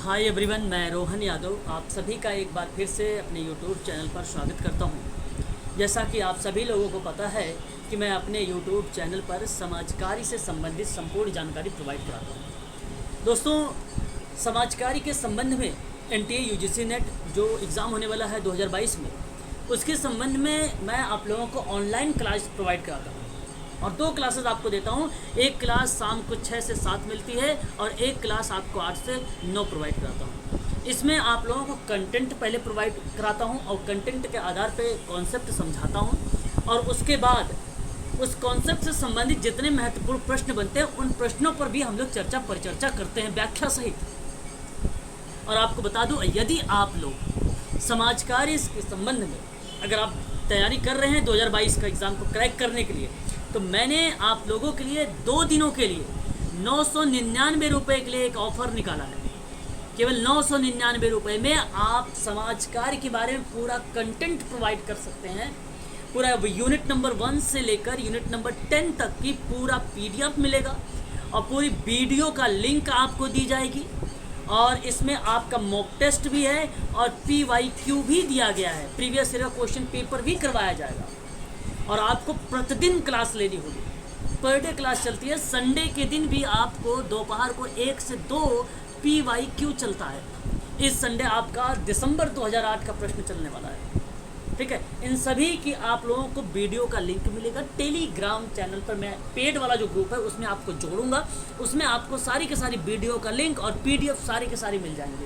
Hi everyone, मैं रोहन यादव आप सभी का एक बार फिर से अपने यूट्यूब चैनल पर स्वागत करता हूं। जैसा कि आप सभी लोगों को पता है कि मैं अपने यूट्यूब चैनल पर समाजकारी से संबंधित संपूर्ण जानकारी प्रोवाइड कराता हूं। दोस्तों, समाजकारी के संबंध में NTA UGC नेट जो एग्ज़ाम होने वाला है 2022 में, उसके संबंध में मैं आप लोगों को ऑनलाइन क्लास प्रोवाइड कराता हूँ और 2 क्लासेस आपको देता हूँ। एक क्लास शाम को 6 से 7 मिलती है और एक क्लास आपको 8 से 9 प्रोवाइड कराता हूँ। इसमें आप लोगों को कंटेंट पहले प्रोवाइड कराता हूँ और कंटेंट के आधार पे कॉन्सेप्ट समझाता हूँ और उसके बाद उस कॉन्सेप्ट से संबंधित जितने महत्वपूर्ण प्रश्न बनते हैं उन प्रश्नों पर भी हम लोग चर्चा परिचर्चा करते हैं व्याख्या सहित। और आपको बता दूँ, यदि आप लोग समाजकारी के संबंध में अगर आप तैयारी कर रहे हैं 2022 का एग्ज़ाम को क्रैक करने के लिए, तो मैंने आप लोगों के लिए 2 दिनों के लिए 999 रुपये के लिए एक ऑफ़र निकाला है। केवल 999 रुपये में आप समाजकार्य के बारे में पूरा कंटेंट प्रोवाइड कर सकते हैं। पूरा यूनिट नंबर 1 से लेकर यूनिट नंबर 10 तक की पूरा PDF मिलेगा और पूरी वीडियो का लिंक आपको दी जाएगी और इसमें आपका मॉक टेस्ट भी है और PYQ भी दिया गया है। प्रीवियस ईयर क्वेश्चन पेपर भी करवाया जाएगा और आपको प्रतिदिन क्लास लेनी होगी। पर डे क्लास चलती है। संडे के दिन भी आपको दोपहर को 1 से 2 PYQ चलता है। इस संडे आपका दिसंबर 2008 का प्रश्न चलने वाला है। ठीक है, इन सभी की आप लोगों को वीडियो का लिंक मिलेगा। टेलीग्राम चैनल पर मैं पेड वाला जो ग्रुप है उसमें आपको जोड़ूंगा। उसमें आपको सारी के सारी वीडियो का लिंक और PDF सारी के सारी मिल जाएंगे।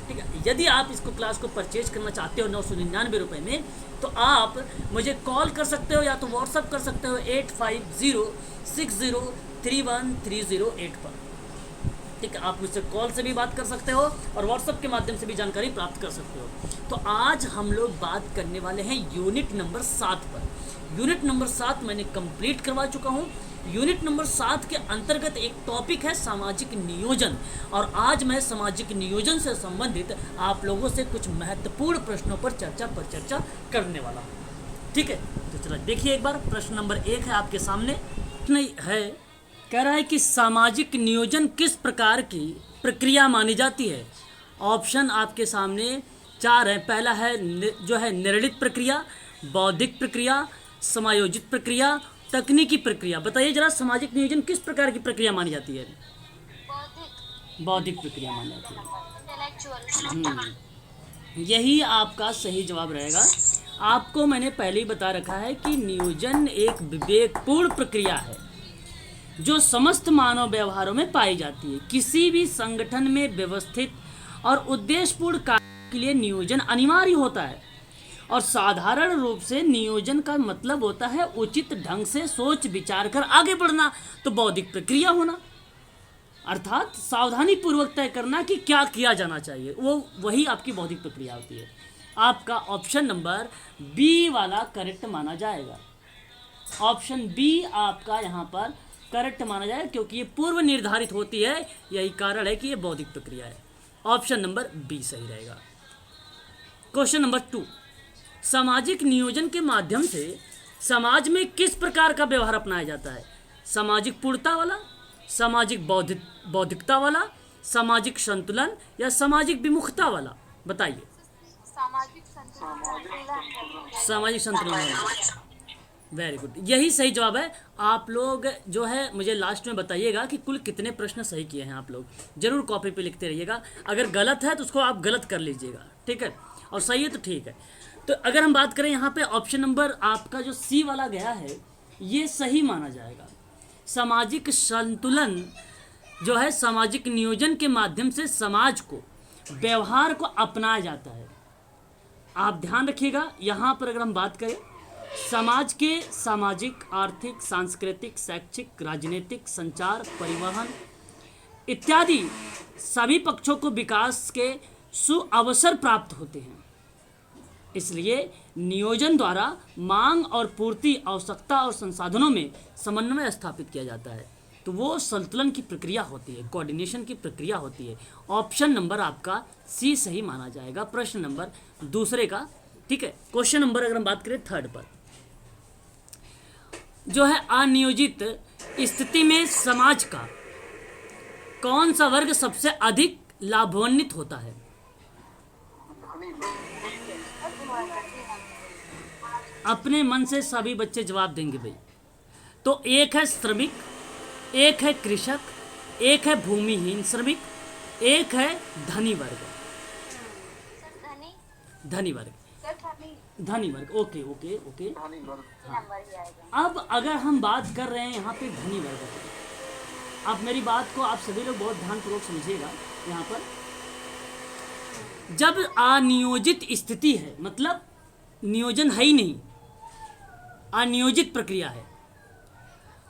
ठीक है, यदि आप इसको क्लास को परचेज करना चाहते हो 999 रुपये में, तो आप मुझे कॉल कर सकते हो या तो व्हाट्सअप कर सकते हो 8506031308 पर। ठीक है, आप मुझसे कॉल से भी बात कर सकते हो और व्हाट्सअप के माध्यम से भी जानकारी प्राप्त कर सकते हो। तो आज हम लोग बात करने वाले हैं यूनिट नंबर 7 पर। यूनिट नंबर 7 मैंने कंप्लीट करवा चुका हूँ। यूनिट नंबर 7 के अंतर्गत एक टॉपिक है सामाजिक नियोजन और आज मैं सामाजिक नियोजन से संबंधित आप लोगों से कुछ महत्वपूर्ण प्रश्नों पर चर्चा करने वाला हूँ। ठीक है, तो चलो देखिए एक बार। प्रश्न नंबर 1 है आपके सामने। है कह रहा है कि सामाजिक नियोजन किस प्रकार की प्रक्रिया मानी जाती है। ऑप्शन आपके सामने 4 है। पहला है जो है निर्णित प्रक्रिया, बौद्धिक प्रक्रिया, समायोजित प्रक्रिया, तकनीकी प्रक्रिया। बताइए जरा, सामाजिक नियोजन किस प्रकार की प्रक्रिया मानी जाती है। बौद्धिक प्रक्रिया मानी जाती है। यही आपका सही जवाब रहेगा। आपको मैंने पहले ही बता रखा है कि नियोजन एक विवेकपूर्ण प्रक्रिया है जो समस्त मानव व्यवहारों में पाई जाती है। किसी भी संगठन में व्यवस्थित और उद्देश्यपूर्ण कार्य के लिए नियोजन अनिवार्य होता है और साधारण रूप से नियोजन का मतलब होता है उचित ढंग से सोच विचार कर आगे बढ़ना। तो बौद्धिक प्रक्रिया होना अर्थात सावधानी पूर्वक तय करना कि क्या किया जाना चाहिए, वही आपकी बौद्धिक प्रक्रिया होती है। आपका ऑप्शन नंबर B वाला करेक्ट माना जाएगा। ऑप्शन B आपका यहाँ पर करेक्ट माना जाएगा क्योंकि ये पूर्व निर्धारित होती है। यही कारण है कि ये बौद्धिक प्रक्रिया है। ऑप्शन नंबर B सही रहेगा। क्वेश्चन नंबर 2, सामाजिक नियोजन के माध्यम से समाज में किस प्रकार का व्यवहार अपनाया जाता है। सामाजिक पूर्णता वाला, सामाजिक बौद्धिकता वाला, सामाजिक संतुलन या सामाजिक विमुखता वाला। बताइए। सामाजिक संतुलन वाला। वेरी गुड, यही सही जवाब है। आप लोग जो है मुझे लास्ट में बताइएगा कि कुल कितने प्रश्न सही किए हैं। आप लोग जरूर कॉपी पे लिखते रहिएगा। अगर गलत है तो उसको आप गलत कर लीजिएगा। ठीक है, और सही है तो ठीक है। तो अगर हम बात करें यहाँ पे ऑप्शन नंबर आपका जो C वाला गया है ये सही माना जाएगा। सामाजिक संतुलन जो है सामाजिक नियोजन के माध्यम से समाज को व्यवहार को अपनाया जाता है। आप ध्यान रखिएगा, यहाँ पर अगर हम बात करें समाज के सामाजिक, आर्थिक, सांस्कृतिक, शैक्षिक, राजनीतिक, संचार, परिवहन इत्यादि सभी पक्षों को विकास के सुअवसर प्राप्त होते हैं। इसलिए नियोजन द्वारा मांग और पूर्ति, आवश्यकता और संसाधनों में समन्वय स्थापित किया जाता है। तो वो संतुलन की प्रक्रिया होती है, कोऑर्डिनेशन की प्रक्रिया होती है। ऑप्शन नंबर आपका C सही माना जाएगा प्रश्न नंबर 2 का। ठीक है, क्वेश्चन नंबर अगर हम बात करें 3 पर, जो है अनियोजित स्थिति में समाज का कौन सा वर्ग सबसे अधिक लाभान्वित होता है? अपने मन से सभी बच्चे जवाब देंगे भाई। तो एक है श्रमिक, एक है कृषक, एक है भूमिहीन श्रमिक, एक है धनी वर्ग। धनी वर्ग, धनी वर्ग। Okay okay okay. हाँ। अब अगर हम बात कर रहे हैं यहाँ पे धनी वर्ग की, अब मेरी बात को आप सभी लोग बहुत ध्यानपूर्वक समझिएगा। यहाँ पर जब अनियोजित स्थिति है, मतलब नियोजन है ही नहीं, अनियोजित प्रक्रिया है,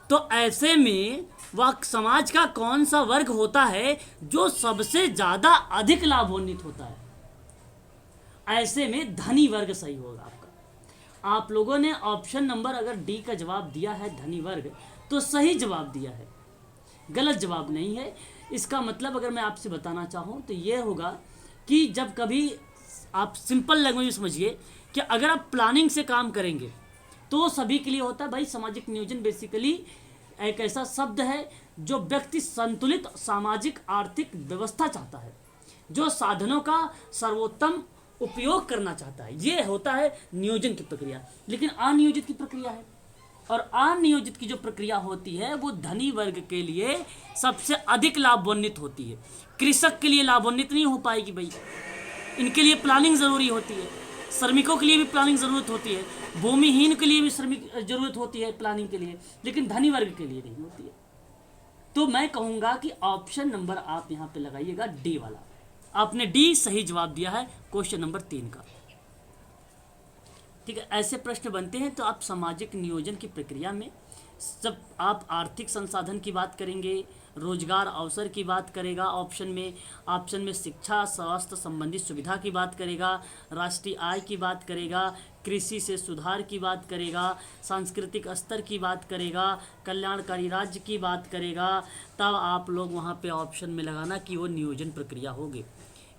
तो ऐसे में वह समाज का कौन सा वर्ग होता है जो सबसे ज्यादा अधिक लाभान्वित होता है? ऐसे में धनी वर्ग सही होगा आपका। आप लोगों ने ऑप्शन नंबर अगर डी का जवाब दिया है धनी वर्ग, तो सही जवाब दिया है, गलत जवाब नहीं है। इसका मतलब अगर मैं आपसे बताना चाहूँ तो ये होगा कि जब कभी आप सिंपल लैंग्वेज में समझिए कि अगर आप प्लानिंग से काम करेंगे तो सभी के लिए होता है भाई। सामाजिक नियोजन बेसिकली एक ऐसा शब्द है जो व्यक्ति संतुलित सामाजिक आर्थिक व्यवस्था चाहता है, जो साधनों का सर्वोत्तम उपयोग करना चाहता है, ये होता है नियोजन की प्रक्रिया। लेकिन अनियोजित की प्रक्रिया है, और अनियोजित की जो प्रक्रिया होती है वो धनी वर्ग के लिए सबसे अधिक लाभान्वित होती है। कृषक के लिए लाभान्वित नहीं हो पाएगी भाई, इनके लिए प्लानिंग जरूरी होती है। श्रमिकों के लिए भी प्लानिंग जरूरत होती है, भूमिहीन के लिए भी श्रमिक जरूरत होती है प्लानिंग के लिए, लेकिन धनी वर्ग के लिए नहीं होती है। तो मैं कहूंगा कि ऑप्शन नंबर आप यहाँ पे लगाइएगा डी वाला। आपने डी सही जवाब दिया है क्वेश्चन नंबर 3 का। ठीक है, ऐसे प्रश्न बनते हैं। तो आप सामाजिक नियोजन की प्रक्रिया में जब आप आर्थिक संसाधन की बात करेंगे, रोजगार अवसर की बात करेगा ऑप्शन में शिक्षा स्वास्थ्य संबंधित सुविधा की बात करेगा, राष्ट्रीय आय की बात करेगा, कृषि से सुधार की बात करेगा, सांस्कृतिक स्तर की बात करेगा, कल्याणकारी राज्य की बात करेगा, तब आप लोग वहाँ पे ऑप्शन में लगाना कि वो नियोजन प्रक्रिया होगी।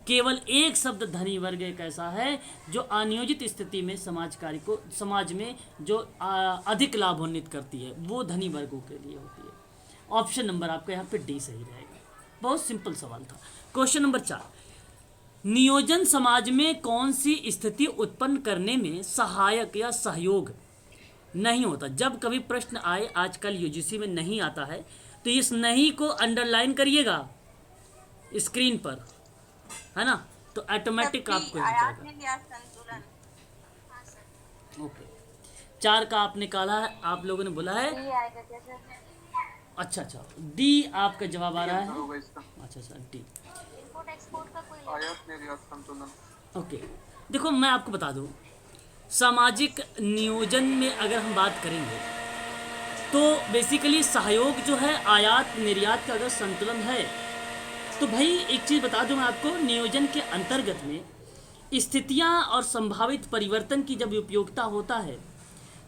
केवल एक शब्द धनी वर्ग एक ऐसा है जो अनियोजित स्थिति में समाज में जो अधिक लाभान्वित करती है, वो धनी वर्गों के लिए होती है। ऑप्शन नंबर आपका यहाँ पे डी सही रहेगा। बहुत सिंपल सवाल था। क्वेश्चन नंबर 4, नियोजन समाज में कौन सी स्थिति उत्पन्न करने में सहायक या सहयोग नहीं होता? जब कभी प्रश्न आए, आजकल यूजीसी में नहीं आता है, तो इस नहीं को अंडरलाइन करिएगा स्क्रीन पर, है ना, तो ऑटोमेटिक आपको ओके। 4 का आप निकाला है, आप लोगों ने बोला है अच्छा, डी आपका जवाब आ रहा है। अच्छा डी ओके। देखो मैं आपको बता दूं, सामाजिक नियोजन में अगर हम बात करेंगे तो बेसिकली सहयोग जो है आयात निर्यात का अगर संतुलन है, तो भाई एक चीज़ बता दूं मैं आपको, नियोजन के अंतर्गत में स्थितियां और संभावित परिवर्तन की जब उपयोगिता होता है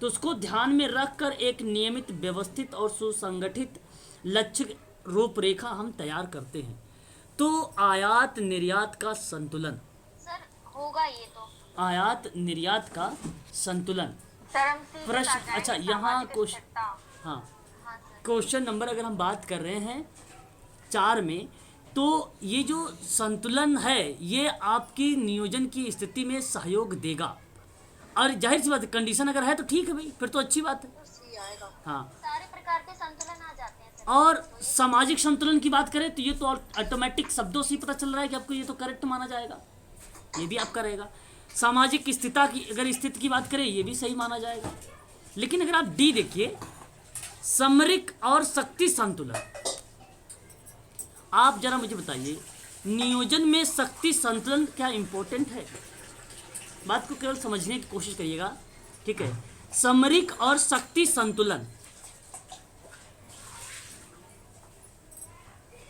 तो उसको ध्यान में रखकर एक नियमित व्यवस्थित और सुसंगठित लक्ष्य रूपरेखा हम तैयार करते हैं। तो आयात निर्यात का संतुलन सर होगा, ये तो आयात निर्यात का संतुलन प्रश्न। अच्छा यहाँ क्वेश्चन, हाँ क्वेश्चन नंबर अगर हम बात कर रहे हैं 4 में, तो ये जो संतुलन है ये आपकी नियोजन की स्थिति में सहयोग देगा। और जाहिर सी बात है, कंडीशन अगर है तो ठीक है भाई, फिर तो अच्छी बात है। हाँ, सारे प्रकार के संतुलन आ जाते हैं सर। और सामाजिक संतुलन की बात करें तो ये तो ऑटोमेटिक शब्दों से ही पता चल रहा है कि आपको ये तो करेक्ट माना जाएगा, ये भी आपका रहेगा। सामाजिक स्थिति की अगर स्थिति की बात करें, ये भी सही माना जाएगा। लेकिन अगर आप डी देखिए, सामरिक और शक्ति संतुलन, आप जरा मुझे बताइए नियोजन में शक्ति संतुलन क्या इंपॉर्टेंट है? बात को केवल समझने की कोशिश करिएगा, ठीक है। सामरिक और शक्ति संतुलन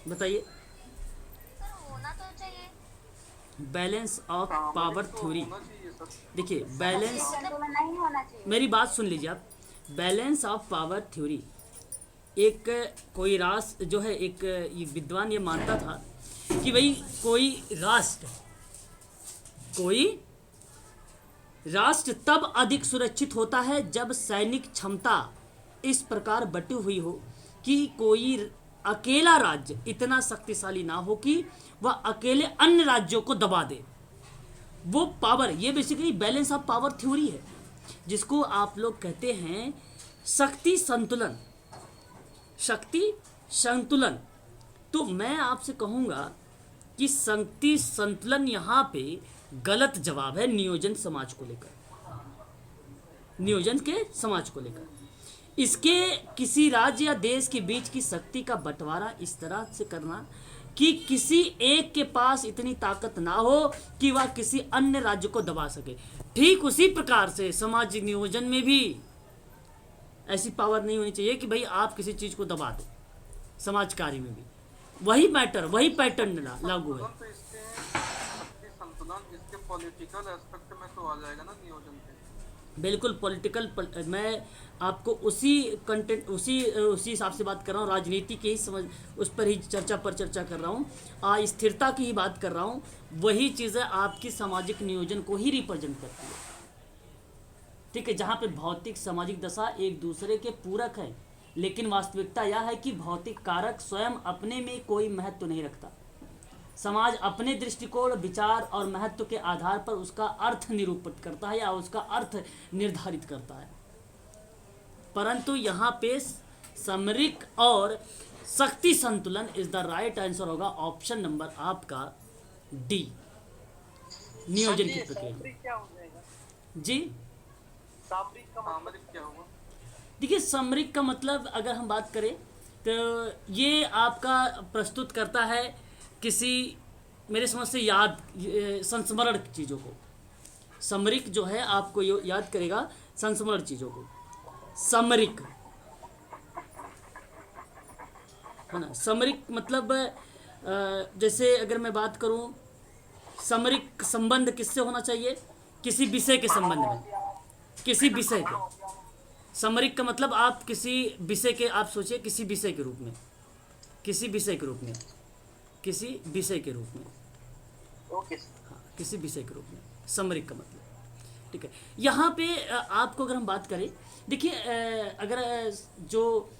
बताइए। सर होना तो चाहिए। बैलेंस ऑफ पावर थ्योरी, देखिए बैलेंस, नहीं होना चाहिए। मेरी बात सुन लीजिए आप। बैलेंस ऑफ पावर थ्योरी, एक कोई राष्ट्र जो है, एक ये विद्वान ये मानता था कि भाई कोई राष्ट्र तब अधिक सुरक्षित होता है जब सैनिक क्षमता इस प्रकार बटी हुई हो कि कोई अकेला राज्य इतना शक्तिशाली ना हो कि वह अकेले अन्य राज्यों को दबा दे। वो पावर, ये basically balance of power theory है, जिसको आप लोग कहते हैं शक्ति संतुलन। शक्ति संतुलन। तो मैं आपसे कहूँगा कि शक्ति संतुलन यहाँ पे गलत जवाब है नियोजन समाज को लेकर, नियोजन के समाज को लेकर। इसके किसी राज्य या देश के बीच की शक्ति का बंटवारा इस तरह से करना कि किसी एक के पास इतनी ताकत ना हो कि वह किसी अन्य राज्य को दबा सके। ठीक उसी प्रकार से सामाजिक नियोजन में भी ऐसी पावर नहीं होनी चाहिए कि भाई आप किसी चीज को दबा दो। समाज कार्य में भी वही मैटर, वही पैटर्न लागू है। तो इसके शक्ति संतुलन इसके पॉलिटिकल एस्पेक्ट में तो आ जाएगा ना नियोजन के। बिल्कुल पॉलिटिकल, मैं आपको उसी कंटेंट उसी हिसाब से बात कर रहा हूँ, राजनीति की ही समझ, उस पर ही चर्चा कर रहा हूँ, स्थिरता की ही बात कर रहा हूँ। वही चीज़ें आपकी सामाजिक नियोजन को ही रिप्रेजेंट करती है, ठीक है, जहाँ पे भौतिक सामाजिक दशा एक दूसरे के पूरक है, लेकिन वास्तविकता यह है कि भौतिक कारक स्वयं अपने में कोई महत्व नहीं रखता। समाज अपने दृष्टिकोण, विचार और महत्व के आधार पर उसका अर्थ निरूपित करता है या उसका अर्थ निर्धारित करता है। परंतु यहाँ पे सामरिक और शक्ति संतुलन इज द राइट आंसर होगा ऑप्शन नंबर आपका डी, नियोजन की प्रक्रिया। क्या हो जाएगा जी, सामरिक क्या होगा? देखिए सामरिक का मतलब अगर हम बात करें तो ये आपका प्रस्तुत करता है किसी, मेरे समझ से याद, संस्मरण चीज़ों को। सामरिक जो है आपको याद करेगा संस्मरण चीज़ों को, सामरिक है ना। सामरिक मतलब जैसे अगर मैं बात करूं, सामरिक संबंध किससे होना चाहिए? किसी विषय के संबंध में, किसी विषय के। सामरिक का मतलब आप किसी विषय के, आप सोचिए किसी विषय के रूप में, किसी विषय के रूप में, किसी विषय के रूप में, ओके, हाँ, किसी विषय के रूप में सामरिक का मतलब, ठीक है। यहाँ पे आपको अगर हम बात करें, देखिए अगर जो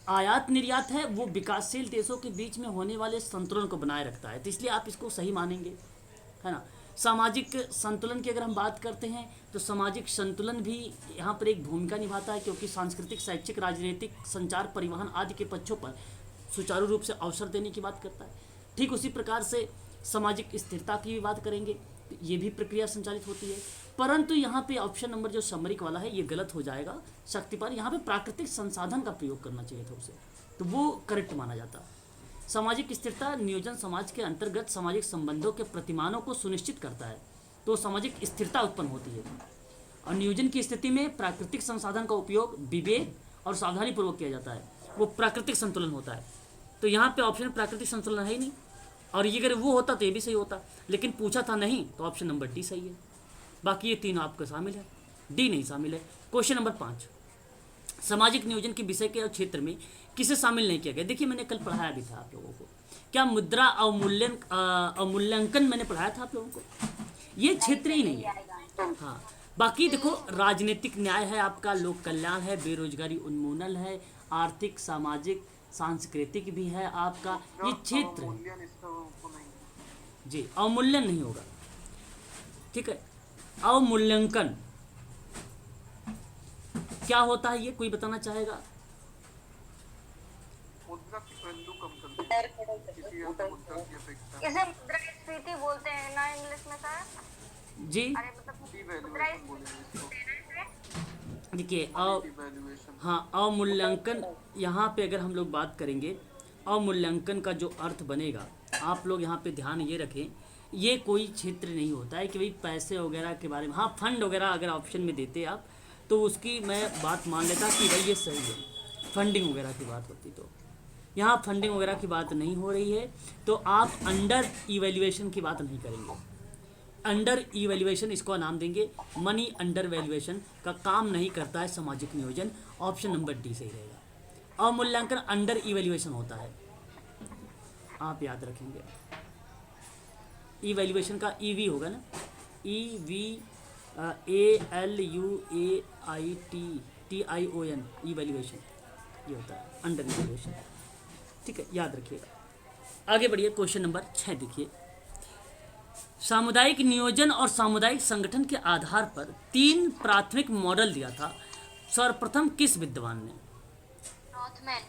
आयात निर्यात है वो विकासशील देशों के बीच में होने वाले संतुलन को बनाए रखता है, तो इसलिए आप इसको सही मानेंगे, है ना। सामाजिक संतुलन की अगर हम बात करते हैं तो सामाजिक संतुलन भी यहाँ पर एक भूमिका निभाता है, क्योंकि सांस्कृतिक, शैक्षिक, राजनीतिक, संचार, परिवहन आदि के पक्षों पर सुचारू रूप से अवसर देने की बात करता है। ठीक उसी प्रकार से सामाजिक स्थिरता की भी बात करेंगे, ये भी प्रक्रिया संचालित होती है। परंतु यहाँ पे ऑप्शन नंबर जो सामरिक वाला है ये गलत हो जाएगा, शक्ति पर। यहाँ पे प्राकृतिक संसाधन का प्रयोग करना चाहिए था उसे, तो वो करेक्ट माना जाता। सामाजिक स्थिरता नियोजन समाज के अंतर्गत सामाजिक संबंधों के प्रतिमानों को सुनिश्चित करता है, तो सामाजिक स्थिरता उत्पन्न होती है। और नियोजन की स्थिति में प्राकृतिक संसाधन का उपयोग विवेक और सावधानी पूर्वक किया जाता है, वो प्राकृतिक संतुलन होता है। तो यहाँ पे ऑप्शन प्राकृतिक संतुलन है ही नहीं, और ये अगर वो होता तो ये भी सही होता, लेकिन पूछा था नहीं, तो ऑप्शन नंबर डी सही है। बाकी ये तीनों आपका शामिल है, डी नहीं शामिल है। क्वेश्चन नंबर 5, सामाजिक नियोजन के विषय के क्षेत्र में किसे शामिल नहीं किया गया? देखिए मैंने कल पढ़ाया भी था आप लोगों को, क्या मुद्रा अवमूल्यांकन मैंने पढ़ाया था आप लोगों को, ये क्षेत्र ही नहीं है। हाँ, बाकी देखो राजनीतिक न्याय है आपका, लोक कल्याण है, बेरोजगारी उन्मूलन है, आर्थिक, सामाजिक, सांस्कृतिक भी है आपका, ये क्षेत्र है जी। अवमूल्यन नहीं होगा, ठीक है। अवमूल्यांकन क्या होता है ये कोई बताना चाहेगा? मुद्रा की वैल्यू कम कर देती है किसी अन्य मुद्रा की अपेक्षा। इसे मुद्रास्फीति बोलते हैं ना इंग्लिश में सर? जी अरे मतलब डिवैल्यूएशन बोलेंगे इसको, देखिए डिवैल्यूएशन। हाँ, अवमूल्यांकन यहाँ पे अगर हम लोग बात करेंगे, अवमूल्यांकन का जो अर्थ बनेगा, आप लोग यहाँ पे ध्यान ये रखें, ये कोई क्षेत्र नहीं होता है कि भाई पैसे वगैरह के बारे में, हाँ फंड वगैरह अगर ऑप्शन में देते आप तो उसकी मैं बात मान लेता कि भाई ये सही है, फंडिंग वगैरह की बात होती, तो यहाँ फंडिंग वगैरह की बात नहीं हो रही है, तो आप अंडर इवैल्यूएशन की बात नहीं करेंगे। अंडर इवैल्यूएशन इसको नाम देंगे, मनी अंडर वैल्यूएशन का काम नहीं करता है सामाजिक नियोजन, ऑप्शन नंबर डी सही रहेगा। अवमूल्यांकन अंडर इवैल्यूएशन होता है, आप याद रखेंगे। इवैल्यूएशन का ईवी होगा ना, EVALUAITTION, इवैल्यूएशन ये होता है, अंडर इवैल्यूएशन, ठीक है, याद रखिएगा। आगे बढ़िए, क्वेश्चन नंबर 6 देखिए। सामुदायिक नियोजन और सामुदायिक संगठन के आधार पर 3 प्राथमिक मॉडल दिया था, सर्वप्रथम किस विद्वान ने? रॉथमैन।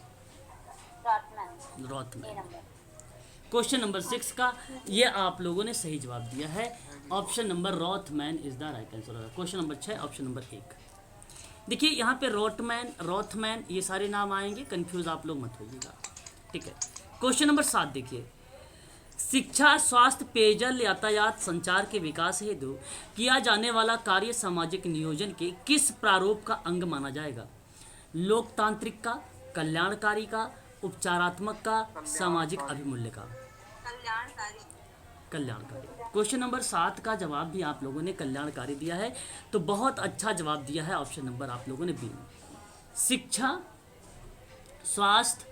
रॉथमैन। क्वेश्चन नंबर 6 का ये आप लोगों ने सही जवाब दिया है, option number Rothman is the right answer. Question number 6 option number 1। देखिए यहाँ पे रॉथमैन ये सारे नाम आएंगे, कंफ्यूज आप लोग मत होइएगा, ठीक है। क्वेश्चन नंबर 7 देखिए। शिक्षा, स्वास्थ्य, पेयजल, यातायात, संचार के विकास हेतु किया जाने वाला कार्य सामाजिक नियोजन के किस प्रारूप का अंग माना जाएगा? लोकतांत्रिक का, कल्याणकारी का, उपचारात्मक का, सामाजिक अभिमूल्य का? कल्याणकारी। क्वेश्चन नंबर 7 का जवाब भी आप लोगों ने कल्याणकारी दिया है, तो बहुत अच्छा जवाब दिया है ऑप्शन नंबर आप लोगों ने बी में। शिक्षा, स्वास्थ्य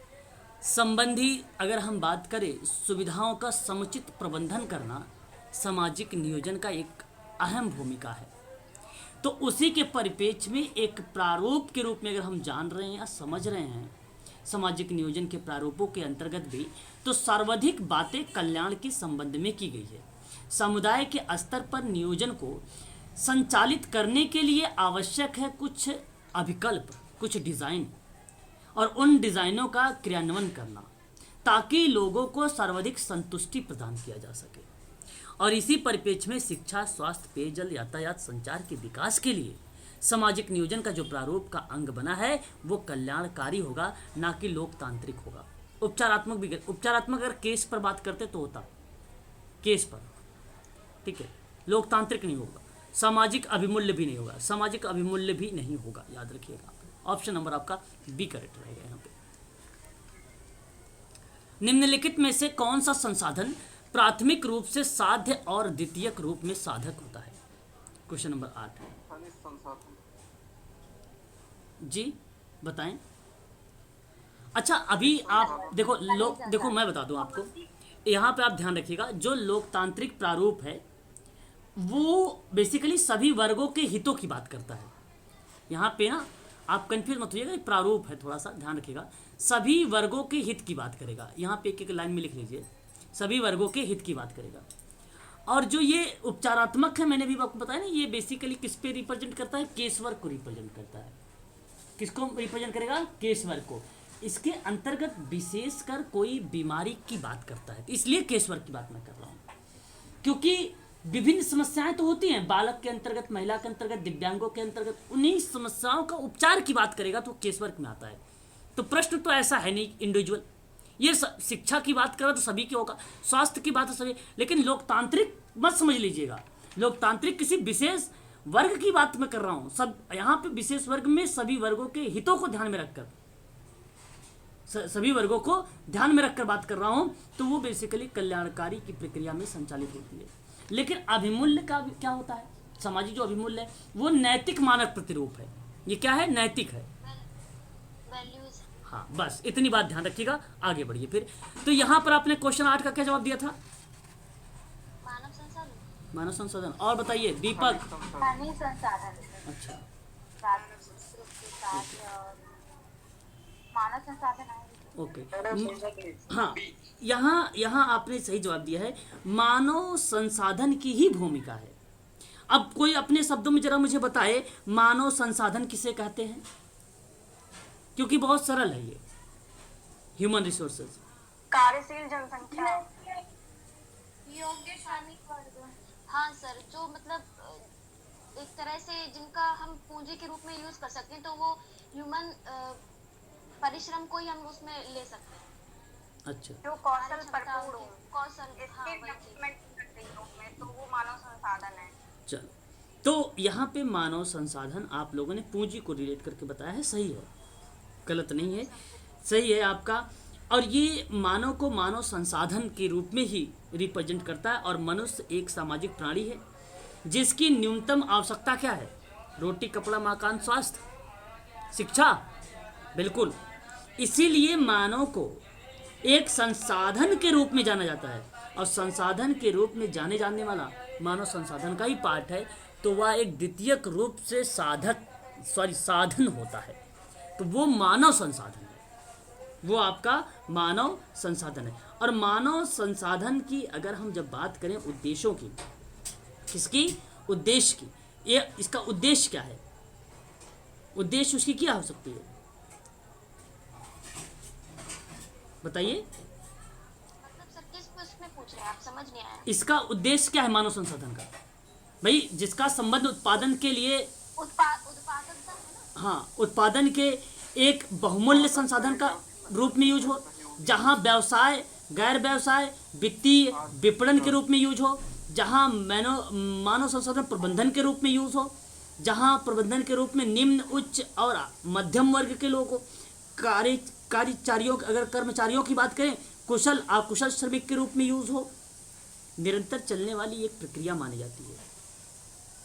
संबंधी अगर हम बात करें, सुविधाओं का समुचित प्रबंधन करना सामाजिक नियोजन का एक अहम भूमिका है। तो उसी के परिप्रेक्ष्य में एक प्रारूप के रूप में अगर हम जान रहे हैं या समझ रहे हैं सामाजिक नियोजन के प्रारूपों के अंतर्गत भी, तो सर्वाधिक बातें कल्याण के संबंध में की गई है। समुदाय के स्तर पर नियोजन को संचालित करने के लिए आवश्यक है कुछ अभिकल्प, कुछ डिज़ाइन, और उन डिज़ाइनों का क्रियान्वयन करना ताकि लोगों को सर्वाधिक संतुष्टि प्रदान किया जा सके। और इसी परिप्रेक्ष्य में शिक्षा, स्वास्थ्य, पेयजल, यातायात, संचार के विकास के लिए सामाजिक नियोजन का जो प्रारूप का अंग बना है वो कल्याणकारी होगा, ना कि लोकतांत्रिक होगा। उपचारात्मक अगर केस पर बात करते तो होता केस पर, ठीक है, लोकतांत्रिक नहीं होगा। सामाजिक अभिमूल्य भी नहीं होगा, सामाजिक अभिमूल्य भी नहीं होगा, याद रखिएगा। ऑप्शन नंबर आपका बी करेक्ट रहेगा यहाँ पे। निम्नलिखित में से कौन सा संसाधन प्राथमिक रूप से साध्य और द्वितीयक रूप में साधक होता है? क्वेश्चन नंबर 8 खनिज संसाधन। जी बताएं। अच्छा अभी आप देखो मैं बता दूं आपको, यहाँ पे आप ध्यान रखिएगा, जो लोकतांत्रिक प्रारूप है वो बेसिकली सभी वर्गों के हितों की बात करता है। यहाँ पे ना आप कंफ्यूज मत होइएगा, प्रारूप है, थोड़ा सा ध्यान रखिएगा, सभी वर्गों के हित की बात करेगा। यहाँ पे एक एक लाइन में लिख लीजिए, सभी वर्गों के हित की बात करेगा। और जो ये उपचारात्मक है, मैंने भी आपको बताया ना, ये बेसिकली किस पे रिप्रेजेंट करता है? केस वर्ग को रिप्रेजेंट करता है। किसको रिप्रेजेंट करेगा? केस वर्ग को। इसके अंतर्गत विशेषकर कोई बीमारी की बात करता है, इसलिए केस वर्ग की बात मैं कर रहा हूँ, क्योंकि विभिन्न समस्याएं तो होती हैं, बालक के अंतर्गत, महिला के अंतर्गत, दिव्यांगों के अंतर्गत, उन्हीं समस्याओं का उपचार की बात करेगा तो केस वर्ग में आता है। तो प्रश्न तो ऐसा है नहीं इंडिविजुअल, ये शिक्षा की बात करें तो सभी की होगा, स्वास्थ्य की बात है सभी, लेकिन लोकतांत्रिक मत समझ लीजिएगा, लोकतांत्रिक किसी विशेष वर्ग की बात मैं कर रहा हूँ। सब यहाँ पे विशेष वर्ग में सभी वर्गों के हितों को ध्यान में रखकर, सभी वर्गों को ध्यान में रखकर बात कर रहा हूँ, तो वो बेसिकली कल्याणकारी की प्रक्रिया में संचालित होती है। लेकिन अभिमूल्य का क्या होता है? सामाजिक जो अभिमूल्य है वो नैतिक मानक प्रतिरूप है। ये क्या है? नैतिक है। हाँ बस इतनी बात ध्यान रखिएगा, आगे बढ़िए फिर। तो यहाँ पर आपने क्वेश्चन 8 का क्या जवाब दिया था? मानव संसाधन। और बताइए दीपक। मानव संसाधन। अच्छा मानव संसाधन ओके। हाँ यहाँ आपने सही जवाब दिया है, मानव संसाधन की ही भूमिका है। अब कोई अपने शब्दों में जरा मुझे बताए, मानव संसाधन किसे कहते हैं? क्योंकि बहुत सरल है ये, ह्यूमन रिसोर्सेज, कार्यशील जनसंख्या, योग्य श्रमिक वर्ग। हाँ सर, जो मतलब एक तरह से जिनका हम पूंजी के रूप में यूज कर सकते हैं, तो वो ह्यूमन परिश्रम को ही हम उसमें ले सकते हैं। अच्छा, जो कौशल भरपूर हो, कौशल, हाँ इसके वही डेवलपमेंट करते हैं लोग में, तो वो मानव संसाधन है। चलो, तो यहाँ पे मानव संसाधन आप लोगों ने पूंजी को रिलेट करके बताया है, सही है, गलत नहीं है, सही है आपका। और ये मानव को मानव संसाधन के रूप में ही रिप्रेजेंट करता है। और मनुष्य एक सामाजिक प्राणी है जिसकी न्यूनतम आवश्यकता क्या है? रोटी, कपड़ा, मकान, स्वास्थ्य, शिक्षा, बिल्कुल। इसीलिए मानव को एक संसाधन के रूप में जाना जाता है, और संसाधन के रूप में जाने जाने वाला मानव संसाधन का ही पार्ट है, तो वह एक द्वितीयक रूप से साधन होता है, तो वो मानव संसाधन है। वो आपका मानव संसाधन है। और मानव संसाधन की अगर हम जब बात करें उद्देश्यों की, किसकी? उद्देश्य की। ये इसका उद्देश्य क्या है? उद्देश्य उसकी क्या हो सकती है, बताइए। मतलब सर किस उसमें पूछ रहे हैं आप, समझ नहीं आया। इसका उद्देश्य क्या है मानव संसाधन का? भाई जिसका संबंध उत्पादन के लिए, उत्पादकता है ना। हाँ, उत्पादन के एक बहुमूल्य संसाधन का रूप में यूज हो, जहाँ व्यवसाय, गैर व्यवसाय, वित्तीय विपणन के रूप में यूज हो, जहाँ मानव संसाधन प्रबंधन के रूप में यूज हो, जहाँ प्रबंधन के रूप में निम्न, उच्च और मध्यम वर्ग के लोग हो, कार्यचारियों, अगर कर्मचारियों की बात करें, कुशल अकुशल श्रमिक के रूप में यूज हो, निरंतर चलने वाली एक प्रक्रिया मानी जाती है।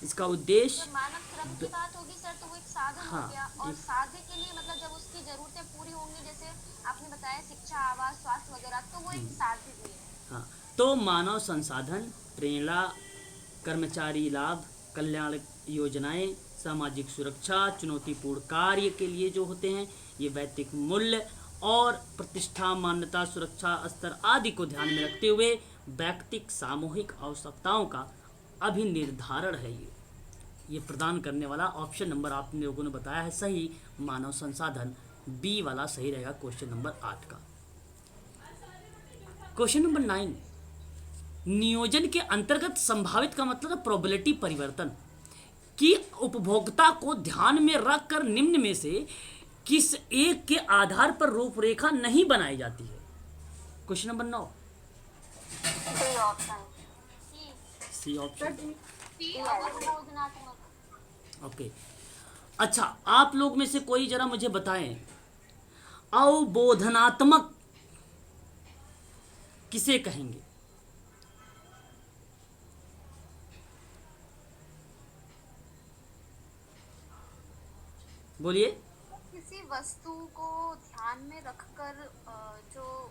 इसका उद्देश्य, जब मानव श्रम की बात होगी सर तो वो एक साधन हाँ, हो गया, और साधन के लिए मतलब जब उसकी जरूरतें पूरी होंगी, जैसे आपने बताया शिक्षा, आवास, स्वास्थ्य वगैरह, तो वो एक साधन भी है। हाँ, तो मानव संसाधन, प्रेरणा, कर्मचारी लाभ, कल्याण योजनाएं, सामाजिक सुरक्षा, चुनौतीपूर्ण कार्य के लिए जो होते हैं, ये वैयक्तिक मूल्य और प्रतिष्ठा, मान्यता, सुरक्षा स्तर आदि को ध्यान में रखते हुए व्यक्तिक सामूहिक आवश्यकताओं का अभिनिर्धारण है। ये प्रदान करने वाला ऑप्शन नंबर आप लोगों ने बताया है सही, मानव संसाधन बी वाला सही रहेगा क्वेश्चन नंबर 8 का। क्वेश्चन नंबर 9, नियोजन के अंतर्गत संभावित का मतलब प्रोबेबिलिटी परिवर्तन कि उपभोक्ता को ध्यान में रखकर निम्न में से किस एक के आधार पर रूपरेखा नहीं बनाई जाती है। Question number 9, D option. C option. अवबोधनात्मक। ओके, अच्छा, आप लोग में से कोई जरा मुझे बताएं, अवबोधनात्मक किसे कहेंगे? बोलिए। किसी वस्तु को ध्यान में रखकर जो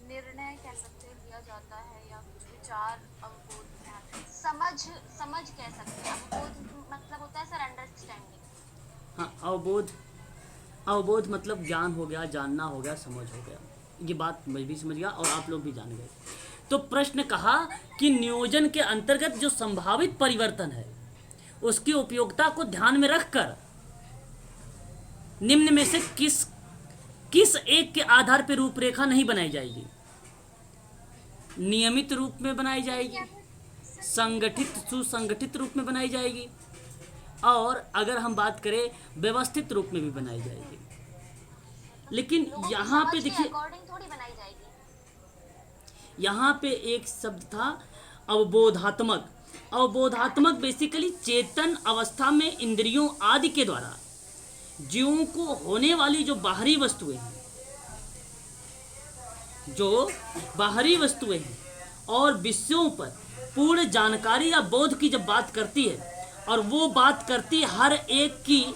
निर्णय कह सकते हैं लिया जाता है, या कुछ विचार, अवबोध, समझ कह सकते हैं। अवबोध मतलब होता है सर अंडरस्टैंडिंग। हाँ, अवबोध मतलब ज्ञान हो गया, जानना हो गया, समझ हो गया। ये बात मैं भी समझ गया और आप लोग भी जान गए। तो प्रश्न कहा कि नियोजन के अंतर्गत जो संभावित परिवर्तन है उसकी उपयोगिता को ध्यान में रखकर निम्न में से किस एक के आधार पर रूपरेखा नहीं बनाई जाएगी? नियमित रूप में बनाई जाएगी, संगठित सुसंगठित रूप में बनाई जाएगी, और अगर हम बात करें व्यवस्थित रूप में भी बनाई जाएगी। लेकिन यहाँ पे देखिए, अकॉर्डिंग थोड़ी बनाई जाएगी। यहाँ पे एक शब्द था अवबोधात्मक। अवबोधात्मक बेसिकली चेतन अवस्था में इंद्रियों आदि के द्वारा जीवों को होने वाली जो बाहरी वस्तुएं हैं, और विषयों पर पूर्ण जानकारी या बोध की जब बात करती है, और वो बात करती है हर एक की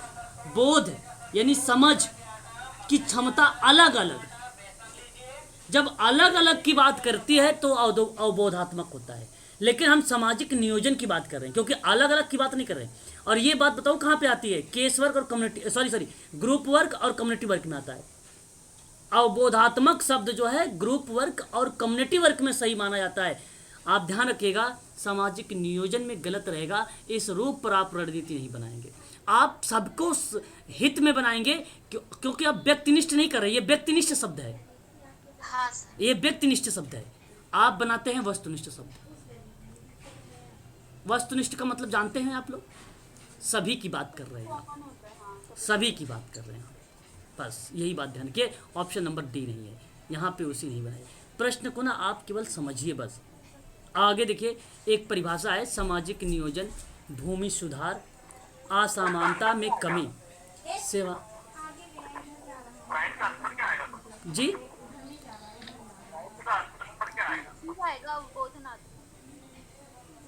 बोध यानी समझ की क्षमता अलग अलग, जब अलग अलग की बात करती है तो अवबोधात्मक होता है। लेकिन हम सामाजिक नियोजन की बात कर रहे हैं, क्योंकि अलग अलग की बात नहीं कर रहे हैं। और ये बात बताओ कहाँ पे आती है? केस वर्क और कम्युनिटी ग्रुप वर्क और कम्युनिटी वर्क में आता है। अवबोधात्मक शब्द जो है ग्रुप वर्क और कम्युनिटी वर्क में सही माना जाता है। आप ध्यान रखिएगा, सामाजिक नियोजन में गलत रहेगा। इस रूप पर आप रणनीति नहीं बनाएंगे, आप सबको हित में बनाएंगे, क्योंकि आप व्यक्तिनिष्ठ नहीं कर रहे। ये व्यक्तिनिष्ठ शब्द है, हाँ सर। ये व्यक्तिनिष्ठ शब्द है। आप बनाते हैं वस्तुनिष्ठ शब्द। वस्तुनिष्ठ का मतलब जानते हैं आप लोग? सभी की बात कर रहे हैं, सभी की बात कर रहे हैं, बस यही बात ध्यान रखिए। ऑप्शन नंबर डी नहीं है, यहाँ पे उसी नहीं बनाए। प्रश्न को ना आप केवल समझिए बस। आगे देखिए, एक परिभाषा है सामाजिक नियोजन, भूमि सुधार, असमानता में कमी, सेवा। जी आएगा अवबोधनात्मक।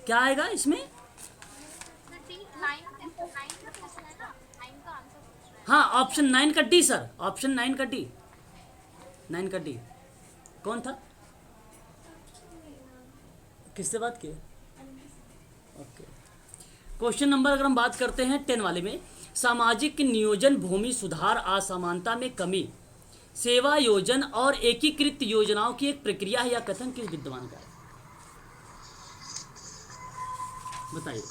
क्या आएगा इसमें? हाँ, ऑप्शन 9 का डी सर, ऑप्शन 9 का डी, 9 का डी। कौन था? किससे बात की? ओके, क्वेश्चन नंबर अगर हम बात करते हैं 10 वाले में, सामाजिक नियोजन, भूमि सुधार, असमानता में कमी, सेवा योजन और एकीकृत योजनाओं की एक प्रक्रिया है या कथन किस विद्वान का है? बताइए।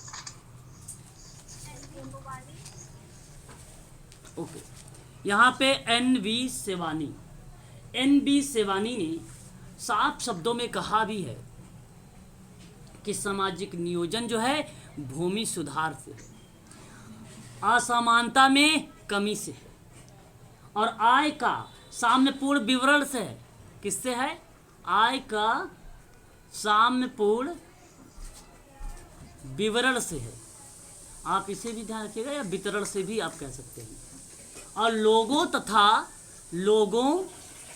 ओके, यहाँ पे NV सेवानी ने साफ शब्दों में कहा भी है कि सामाजिक नियोजन जो है भूमि सुधार से है, असमानता में कमी से है और आय का साम्यपूर्ण विवरण से है। किससे है? आय का साम्यपूर्ण विवरण से है। आप इसे भी ध्यान रखिएगा या वितरण से भी आप कह सकते हैं। और लोगों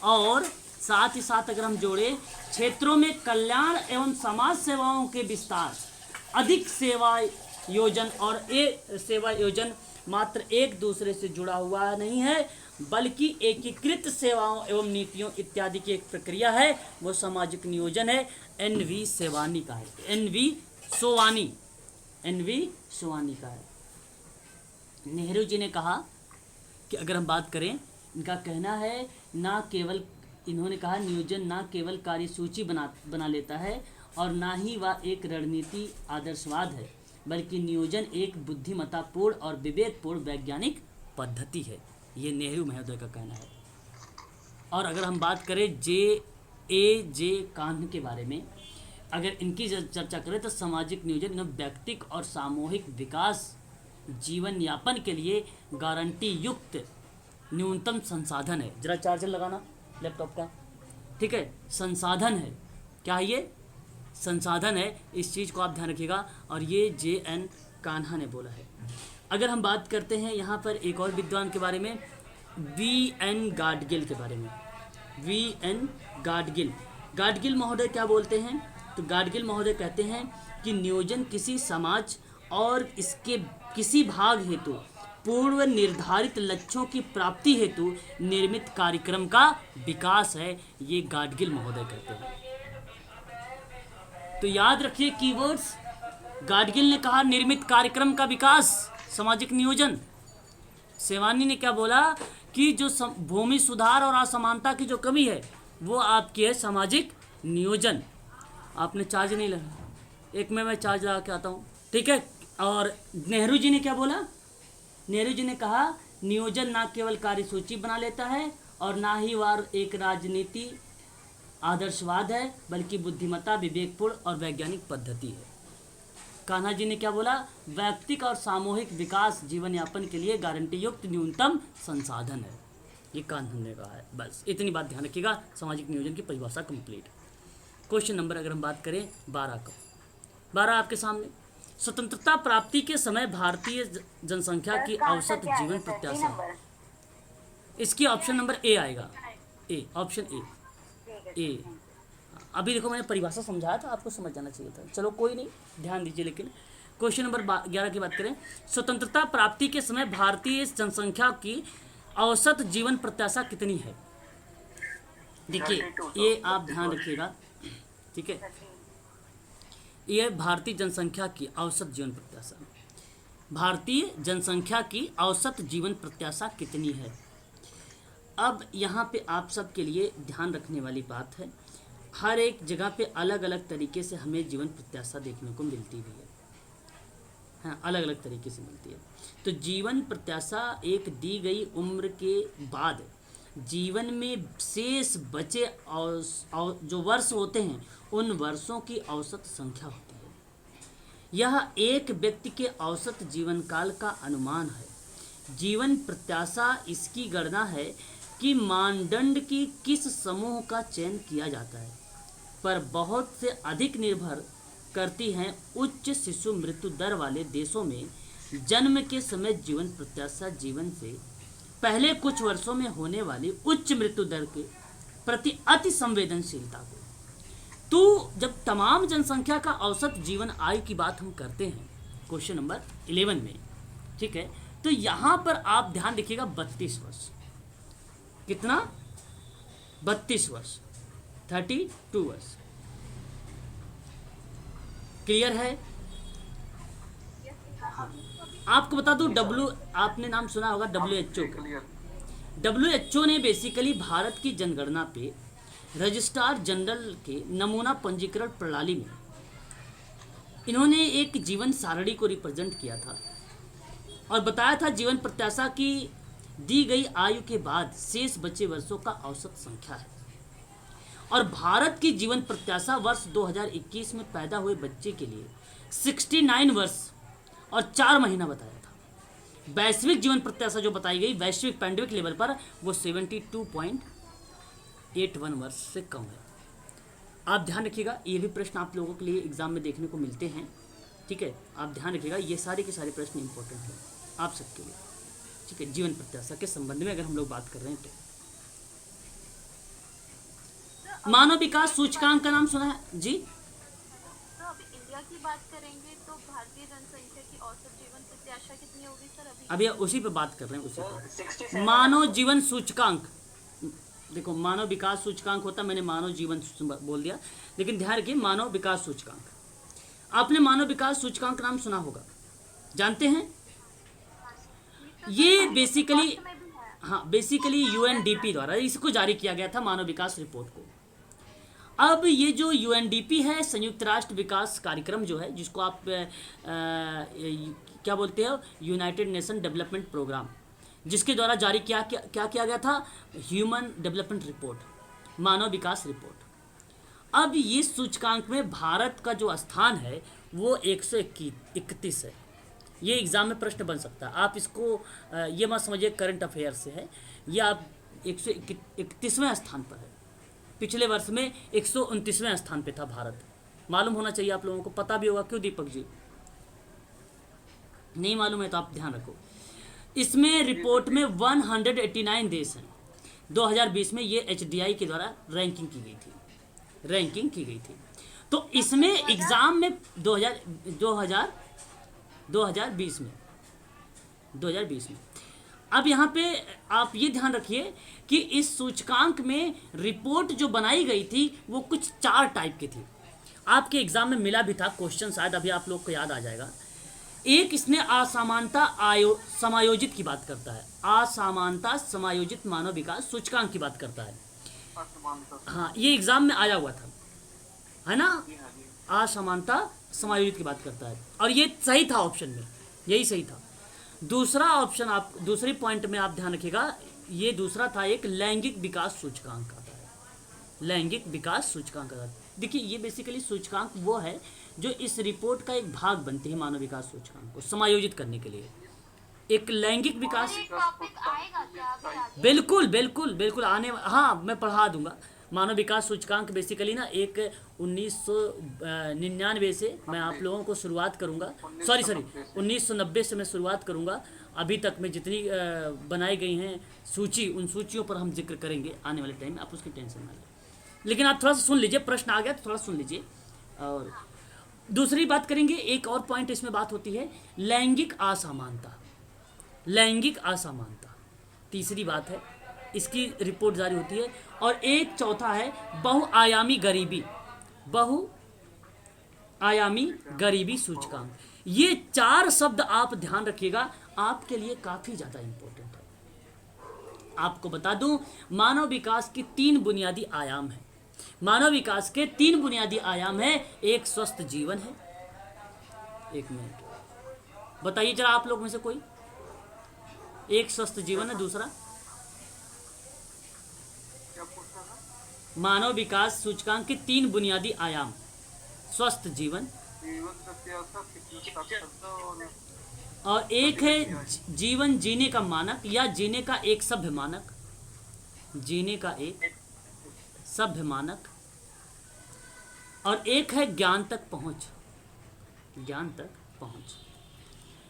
और साथ ही साथ अगर हम जोड़े क्षेत्रों में कल्याण एवं समाज सेवाओं के विस्तार, अधिक सेवा योजन और सेवा योजन मात्र एक दूसरे से जुड़ा हुआ नहीं है बल्कि एकीकृत सेवाओं एवं नीतियों इत्यादि की एक प्रक्रिया है, वो सामाजिक नियोजन है। NV सेवानी का है, NV सोवानी का है। नेहरू जी ने कहा कि अगर हम बात करें, इनका कहना है ना केवल, इन्होंने कहा नियोजन ना केवल कार्यसूची बना लेता है और ना ही वह एक रणनीति आदर्शवाद है, बल्कि नियोजन एक बुद्धिमत्तापूर्ण और विवेकपूर्ण वैज्ञानिक पद्धति है। ये नेहरू महोदय का कहना है। और अगर हम बात करें J कान्ह के बारे में, अगर इनकी चर्चा करें तो सामाजिक नियोजन व्यक्तिक और सामूहिक विकास जीवन यापन के लिए गारंटी युक्त न्यूनतम संसाधन है। जरा चार्जर लगाना लैपटॉप का, ठीक है। संसाधन है, क्या है ये? संसाधन है। इस चीज़ को आप ध्यान रखिएगा। और ये JN कान्हा ने बोला है। अगर हम बात करते हैं यहाँ पर एक और विद्वान के बारे में, VN गाडगिल के बारे में। VN गाडगिल महोदय क्या बोलते हैं? तो गाडगिल महोदय कहते हैं कि नियोजन किसी समाज और इसके किसी भाग हेतु पूर्व निर्धारित लक्ष्यों की प्राप्ति हेतु निर्मित कार्यक्रम का विकास है। ये गाडगिल महोदय कहते हैं। तो याद रखिए कीवर्ड्स। गाडगिल ने कहा निर्मित कार्यक्रम का विकास, सामाजिक नियोजन। सेवानी ने क्या बोला कि जो भूमि सुधार और असमानता की जो कमी है वो आपकी है सामाजिक नियोजन। आपने चार्ज नहीं लगा, एक में मैं चार्ज लगा के आता हूँ, ठीक है। और नेहरू जी ने क्या बोला? नेहरू जी ने कहा नियोजन ना केवल कार्यसूची बना लेता है और ना ही वह एक राजनीति आदर्शवाद है, बल्कि बुद्धिमत्ता, विवेकपूर्ण और वैज्ञानिक पद्धति है। कान्हा जी ने क्या बोला? व्यक्तिक और सामूहिक विकास जीवन यापन के लिए गारंटी युक्त न्यूनतम संसाधन है। ये कान्हा ने कहा है। बस इतनी बात ध्यान रखिएगा। सामाजिक नियोजन की परिभाषा कंप्लीट। क्वेश्चन नंबर अगर हम बात करें 12 आपके सामने। स्वतंत्रता प्राप्ति के समय भारतीय जनसंख्या की औसत जीवन प्रत्याशा, इसकी ऑप्शन नंबर A आएगा। Option A. अभी देखो मैंने परिभाषा समझाया था, आपको समझ जाना चाहिए था। चलो कोई नहीं, ध्यान दीजिए। लेकिन क्वेश्चन नंबर 11 की बात करें, स्वतंत्रता प्राप्ति के समय भारतीय जनसंख्या की औसत जीवन प्रत्याशा कितनी है? देखिए ये आप ध्यान रखिएगा, ठीक है। यह भारतीय जनसंख्या की औसत जीवन प्रत्याशा, भारतीय जनसंख्या की औसत जीवन प्रत्याशा कितनी है? अब यहाँ पे आप सब के लिए ध्यान रखने वाली बात है, हर एक जगह पे अलग अलग तरीके से हमें जीवन प्रत्याशा देखने को मिलती भी है, हाँ, अलग अलग तरीके से मिलती है। तो जीवन प्रत्याशा एक दी गई उम्र के बाद जीवन में शेष बचे और जो वर्ष होते हैं उन वर्षों की औसत संख्या होती है। यह एक व्यक्ति के औसत जीवन काल का अनुमान है। जीवन प्रत्याशा इसकी गणना है कि मानदंड की किस समूह का चयन किया जाता है पर बहुत से अधिक निर्भर करती हैं। उच्च शिशु मृत्यु दर वाले देशों में जन्म के समय जीवन प्रत्याशा जीवन से पहले कुछ वर्षों में होने वाली उच्च मृत्यु दर के प्रति अति संवेदनशीलता को। तो जब तमाम जनसंख्या का औसत जीवन आयु की बात हम करते हैं क्वेश्चन नंबर 11 में, ठीक है, तो यहाँ पर आप ध्यान रखिएगा 32 वर्ष। कितना? 32 वर्ष, 32 वर्ष। क्लियर है? हाँ। आपको बता दूं आपने नाम सुना होगा WHO का। WHO ने बेसिकली भारत की जनगणना पे रजिस्ट्रार जनरल के नमूना पंजीकरण प्रणाली में इन्होंने एक जीवन सारणी को रिप्रेजेंट किया था और बताया था जीवन प्रत्याशा की दी गई आयु के बाद शेष बचे वर्षों का औसत संख्या है। और भारत की जीवन प्रत्याशा वर्ष 2021 में पैदा हुए बच्चे के लिए 69 वर्ष और 4 महीना बताया था। वैश्विक जीवन प्रत्याशा जो बताई गई वैश्विक पैंडेमिक लेवल पर वो 72.81 वर्ष से कम है। आप ध्यान रखिएगा, ये भी प्रश्न आप लोगों के लिए एग्जाम में देखने को मिलते हैं, ठीक है। आप ध्यान रखिएगा, ये सारे के सारे प्रश्न इंपॉर्टेंट हैं आप सबके लिए, ठीक है। जीवन प्रत्याशा के संबंध में अगर हम लोग बात कर रहे हैं तो मानव विकास सूचकांक का नाम सुना है जी? तो अब इंडिया की बात करेंगे तो भारतीय जनसंख्या की औसत जीवन प्रत्याशा कितनी होगी सर अभी उसी पे बात कर रहे हैं, उसी पे। मानव जीवन सूचकांक, देखो मानव विकास सूचकांक होता, मैंने मानव जीवन बोल दिया, लेकिन ध्यान रखिए मानव विकास सूचकांक। आपने मानव विकास सूचकांक नाम सुना होगा, जानते हैं? ये बेसिकली, हाँ, बेसिकली UNDP द्वारा इसको जारी किया गया था, मानव विकास रिपोर्ट को। अब ये जो UNDP है, संयुक्त राष्ट्र विकास कार्यक्रम जो है, जिसको आप क्या बोलते हो, यूनाइटेड नेशन डेवलपमेंट प्रोग्राम, जिसके द्वारा जारी क्या किया गया था, ह्यूमन डेवलपमेंट रिपोर्ट, मानव विकास रिपोर्ट। अब ये सूचकांक में भारत का जो स्थान है वो 131 है। ये एग्ज़ाम में प्रश्न बन सकता है, आप इसको ये मत समझिए करंट अफेयर से है, ये आप 131वें स्थान पर है। पिछले वर्ष में 129वें स्थान पे था भारत, मालूम होना चाहिए आप लोगों को, पता भी होगा। क्यों दीपक जी, नहीं मालूम है तो आप ध्यान रखो। इसमें रिपोर्ट में 189 देश हैं। 2020 में ये HDI के द्वारा रैंकिंग की गई थी। तो इसमें एग्ज़ाम में 2020 में अब यहाँ पे आप ये ध्यान रखिए कि इस सूचकांक में रिपोर्ट जो बनाई गई थी वो कुछ 4 टाइप की थी। आपके एग्जाम में मिला भी था क्वेश्चन, शायद अभी आप लोग को याद आ जाएगा। एक इसमें असमानता समायोजित की बात करता है, असमानता समायोजित मानव विकास सूचकांक की बात करता है। हाँ, ये एग्जाम में आया हुआ था, है ना, असमानता समायोजित की बात करता है, और ये सही था ऑप्शन में, यही सही था। दूसरा ऑप्शन, आप दूसरे पॉइंट में आप ध्यान रखिएगा, ये दूसरा था एक लैंगिक विकास सूचकांक आता है, लैंगिक विकास सूचकांक आता है। देखिए ये बेसिकली सूचकांक वो है जो इस रिपोर्ट का एक भाग बनते हैं मानव विकास सूचकांक को समायोजित करने के लिए। एक लैंगिक विकास, टॉपिक आएगा क्या अभी आगे? बिल्कुल आने, हाँ मैं पढ़ा दूंगा। मानव विकास सूचकांक बेसिकली ना एक 1999 से मैं आप लोगों को शुरुआत करूंगा, सॉरी 1990 से मैं शुरुआत करूंगा। अभी तक में जितनी बनाई गई हैं सूची, उन सूचियों पर हम जिक्र करेंगे आने वाले टाइम में, आप उसकी टेंशन ना लें। लेकिन आप थोड़ा सा सुन लीजिए, प्रश्न आ गया तो थोड़ा सुन लीजिए। और दूसरी बात करेंगे, एक और पॉइंट इसमें बात होती है लैंगिक असमानता, लैंगिक असमानता तीसरी बात है, इसकी रिपोर्ट जारी होती है। और एक चौथा है बहुआयामी गरीबी, बहुआयामी गरीबी सूचकांक। ये 4 शब्द आप ध्यान रखिएगा, आपके लिए काफ़ी ज़्यादा इंपॉर्टेंट है। आपको बता दूं, मानव विकास की 3 बुनियादी आयाम हैं। मानव विकास के 3 बुनियादी आयाम है। एक स्वस्थ जीवन है, एक मिनट बताइए जरा आप लोग में से कोई, एक स्वस्थ जीवन है, दूसरा मानव विकास सूचकांक के 3 बुनियादी आयाम, स्वस्थ जीवन, और एक है जीवन जीने का मानक या जीने का एक सभ्य मानक, जीने का एक सभ्य मानक, और एक है ज्ञान तक पहुंच, ज्ञान तक पहुंच।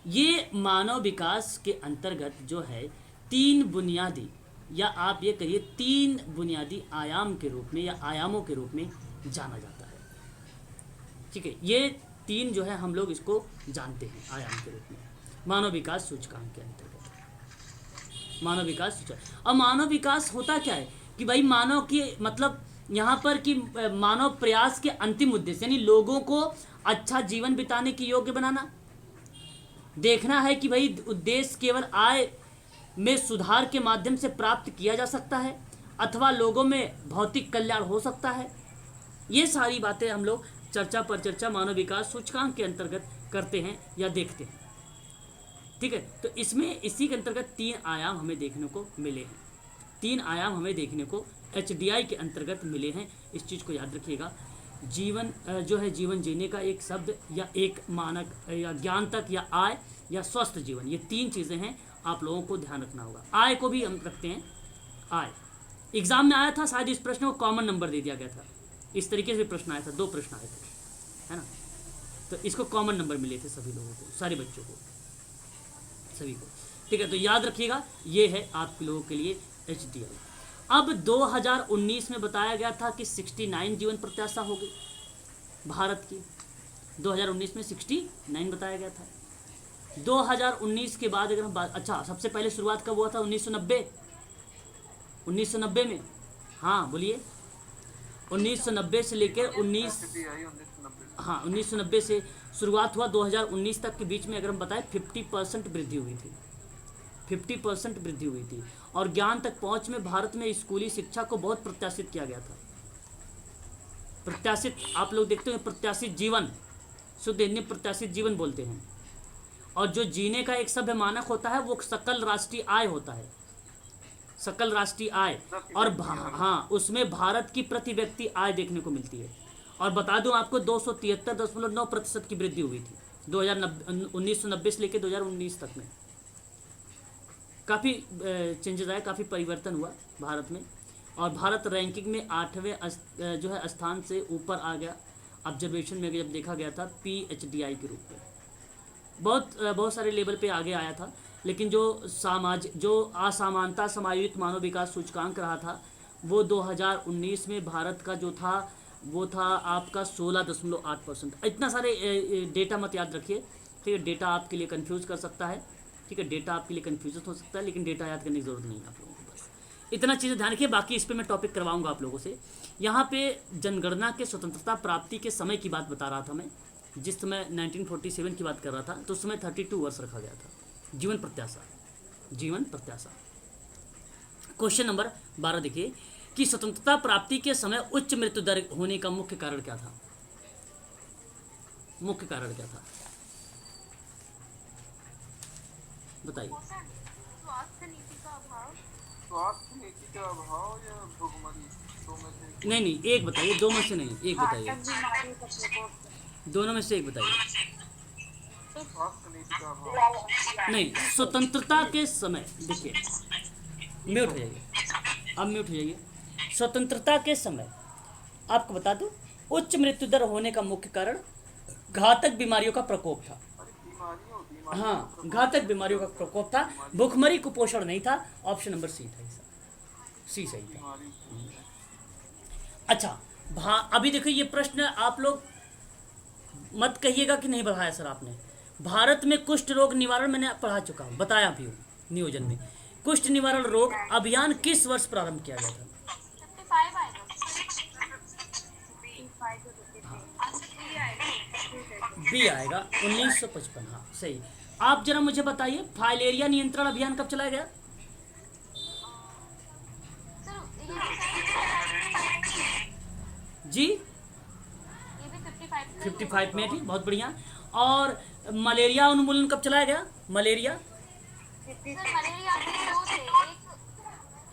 ये मानव विकास के अंतर्गत जो है 3 बुनियादी, या आप ये करिए 3 बुनियादी आयाम के रूप में या आयामों के रूप में जाना जाता है। ठीक है, ये 3 जो है हम लोग इसको जानते हैं आयाम के रूप में मानव विकास सूचकांक के अंतर्गत, मानव विकास सूचकांक। और मानव विकास होता क्या है कि भाई मानव की मतलब यहाँ पर कि मानव प्रयास के अंतिम उद्देश्य यानी लोगों को अच्छा जीवन बिताने की योग्य बनाना। देखना है कि भाई उद्देश्य केवल आय में सुधार के माध्यम से प्राप्त किया जा सकता है अथवा लोगों में भौतिक कल्याण हो सकता है। ये सारी बातें हम लोग चर्चा पर चर्चा मानव विकास सूचकांक के अंतर्गत करते हैं या देखते हैं। ठीक है, तो इसमें इसी के अंतर्गत 3 आयाम हमें देखने को मिले हैं। 3 आयाम हमें देखने को HDI के अंतर्गत मिले हैं। इस चीज़ को याद रखिएगा। जीवन जो है, जीवन जीने का एक शब्द या एक मानक या ज्ञान तक या आय या स्वस्थ जीवन, ये 3 चीज़ें हैं, आप लोगों को ध्यान रखना होगा। आय को भी हम रखते हैं। आय एग्जाम में आया था, शायद इस प्रश्न को कॉमन नंबर दे दिया गया था। इस तरीके से प्रश्न आया था, 2 प्रश्न आए थे, है ना। तो इसको कॉमन नंबर मिले थे सभी लोगों को, सारे बच्चों को, सभी को। ठीक है, तो याद रखिएगा, ये है आप लोगों के लिए HDI। अब 2019 में बताया गया था कि 69 जीवन प्रत्याशा होगी भारत की। 2019 में 69 बताया गया था। 2019 के बाद अगर हम अच्छा, सबसे पहले शुरुआत कब हुआ था? 1990 में। हाँ बोलिए। 1990 से लेकर 1990 से शुरुआत हुआ, 2019 तक के बीच में अगर हम बताएं 50% वृद्धि हुई थी। 50% वृद्धि हुई थी। और ज्ञान तक पहुंच में भारत में स्कूली शिक्षा को बहुत प्रत्याशित किया गया था। प्रत्याशित, आप लोग देखते हैं, प्रत्याशित जीवन, शुद्ध हिंदी प्रत्याशित जीवन बोलते हैं। और जो जीने का एक सभ्य मानक होता है वो सकल राष्ट्रीय आय होता है, सकल राष्ट्रीय आय। और हाँ, उसमें भारत की प्रति व्यक्ति आय देखने को मिलती है। और बता दूं आपको, 273.9% की वृद्धि हुई थी 1990 से लेकर 2019 तक में। काफ़ी चेंजेस आए, काफ़ी परिवर्तन हुआ भारत में। और भारत रैंकिंग में 8वें जो है स्थान से ऊपर आ गया। ऑब्जर्वेशन में जब देखा गया था PHDI के रूप में, बहुत सारे लेवल पे आगे आया था। लेकिन जो असमानता समायोजित मानव विकास सूचकांक रहा था, वो 2019 में भारत का जो था वो था आपका 16.8%। इतना सारे डेटा मत याद रखिए, ठीक है। डेटा आपके लिए कंफ्यूज कर सकता है, ठीक है। डेटा आपके लिए कंफ्यूजन हो सकता है, लेकिन डेटा याद करने की ज़रूरत नहीं है आप लोगों को। बस इतना चीज़ें ध्यान रखिए। बाकी इस पर मैं टॉपिक करवाऊंगा आप लोगों से। यहाँ पे जनगणना के स्वतंत्रता प्राप्ति के समय की बात बता रहा था मैं। जिस समय 1947 की बात कर रहा था, तो उस समय 32 वर्ष रखा गया था जीवन प्रत्याशा। जीवन प्रत्याशा। क्वेश्चन नंबर 12 देखिए कि स्वतंत्रता प्राप्ति के समय उच्च मृत्यु दर होने का मुख्य कारण क्या था? मुख्य कारण क्या था, बताइए। स्वास्थ्य नीति का अभाव। स्वास्थ्य नीति का अभाव या भुखमरी, दो में से नहीं, एक बताइए, 2 में से नहीं, एक बताइए। दोनों में से एक बताइए। स्वास्थ्य नीति का अभाव नहीं, स्वतंत्रता के समय, देखिए, म्यूट हो जाइए, अब म्यूट हो जाइए। स्वतंत्रता के समय आपको बता दूं, उच्च मृत्यु दर होने का मुख्य कारण घातक बीमारियों का प्रकोप था। हाँ, घातक बीमारियों का प्रकोप था, भूखमरी कुपोषण नहीं था। ऑप्शन नंबर सी था, सी सही था। अच्छा, अभी देखो ये प्रश्न आप लोग मत कहिएगा कि नहीं बढ़ाया सर आपने। भारत में कुष्ठ रोग निवारण मैंने पढ़ा चुका हूँ, बताया भी हूँ नियोजन में। कुष्ठ निवारण रोग अभियान किस वर्ष प्रारंभ किया गया था? 55 आएगा। बी आएगा, 1955। हाँ सही। आप जरा मुझे बताइए, फाइलेरिया नियंत्रण अभियान कब चलाया गया? जी, ये भी 55 में थी, बहुत बढ़िया। और मलेरिया उन्मूलन कब चलाया गया? मलेरिया मलेरिया के 2 थे, एक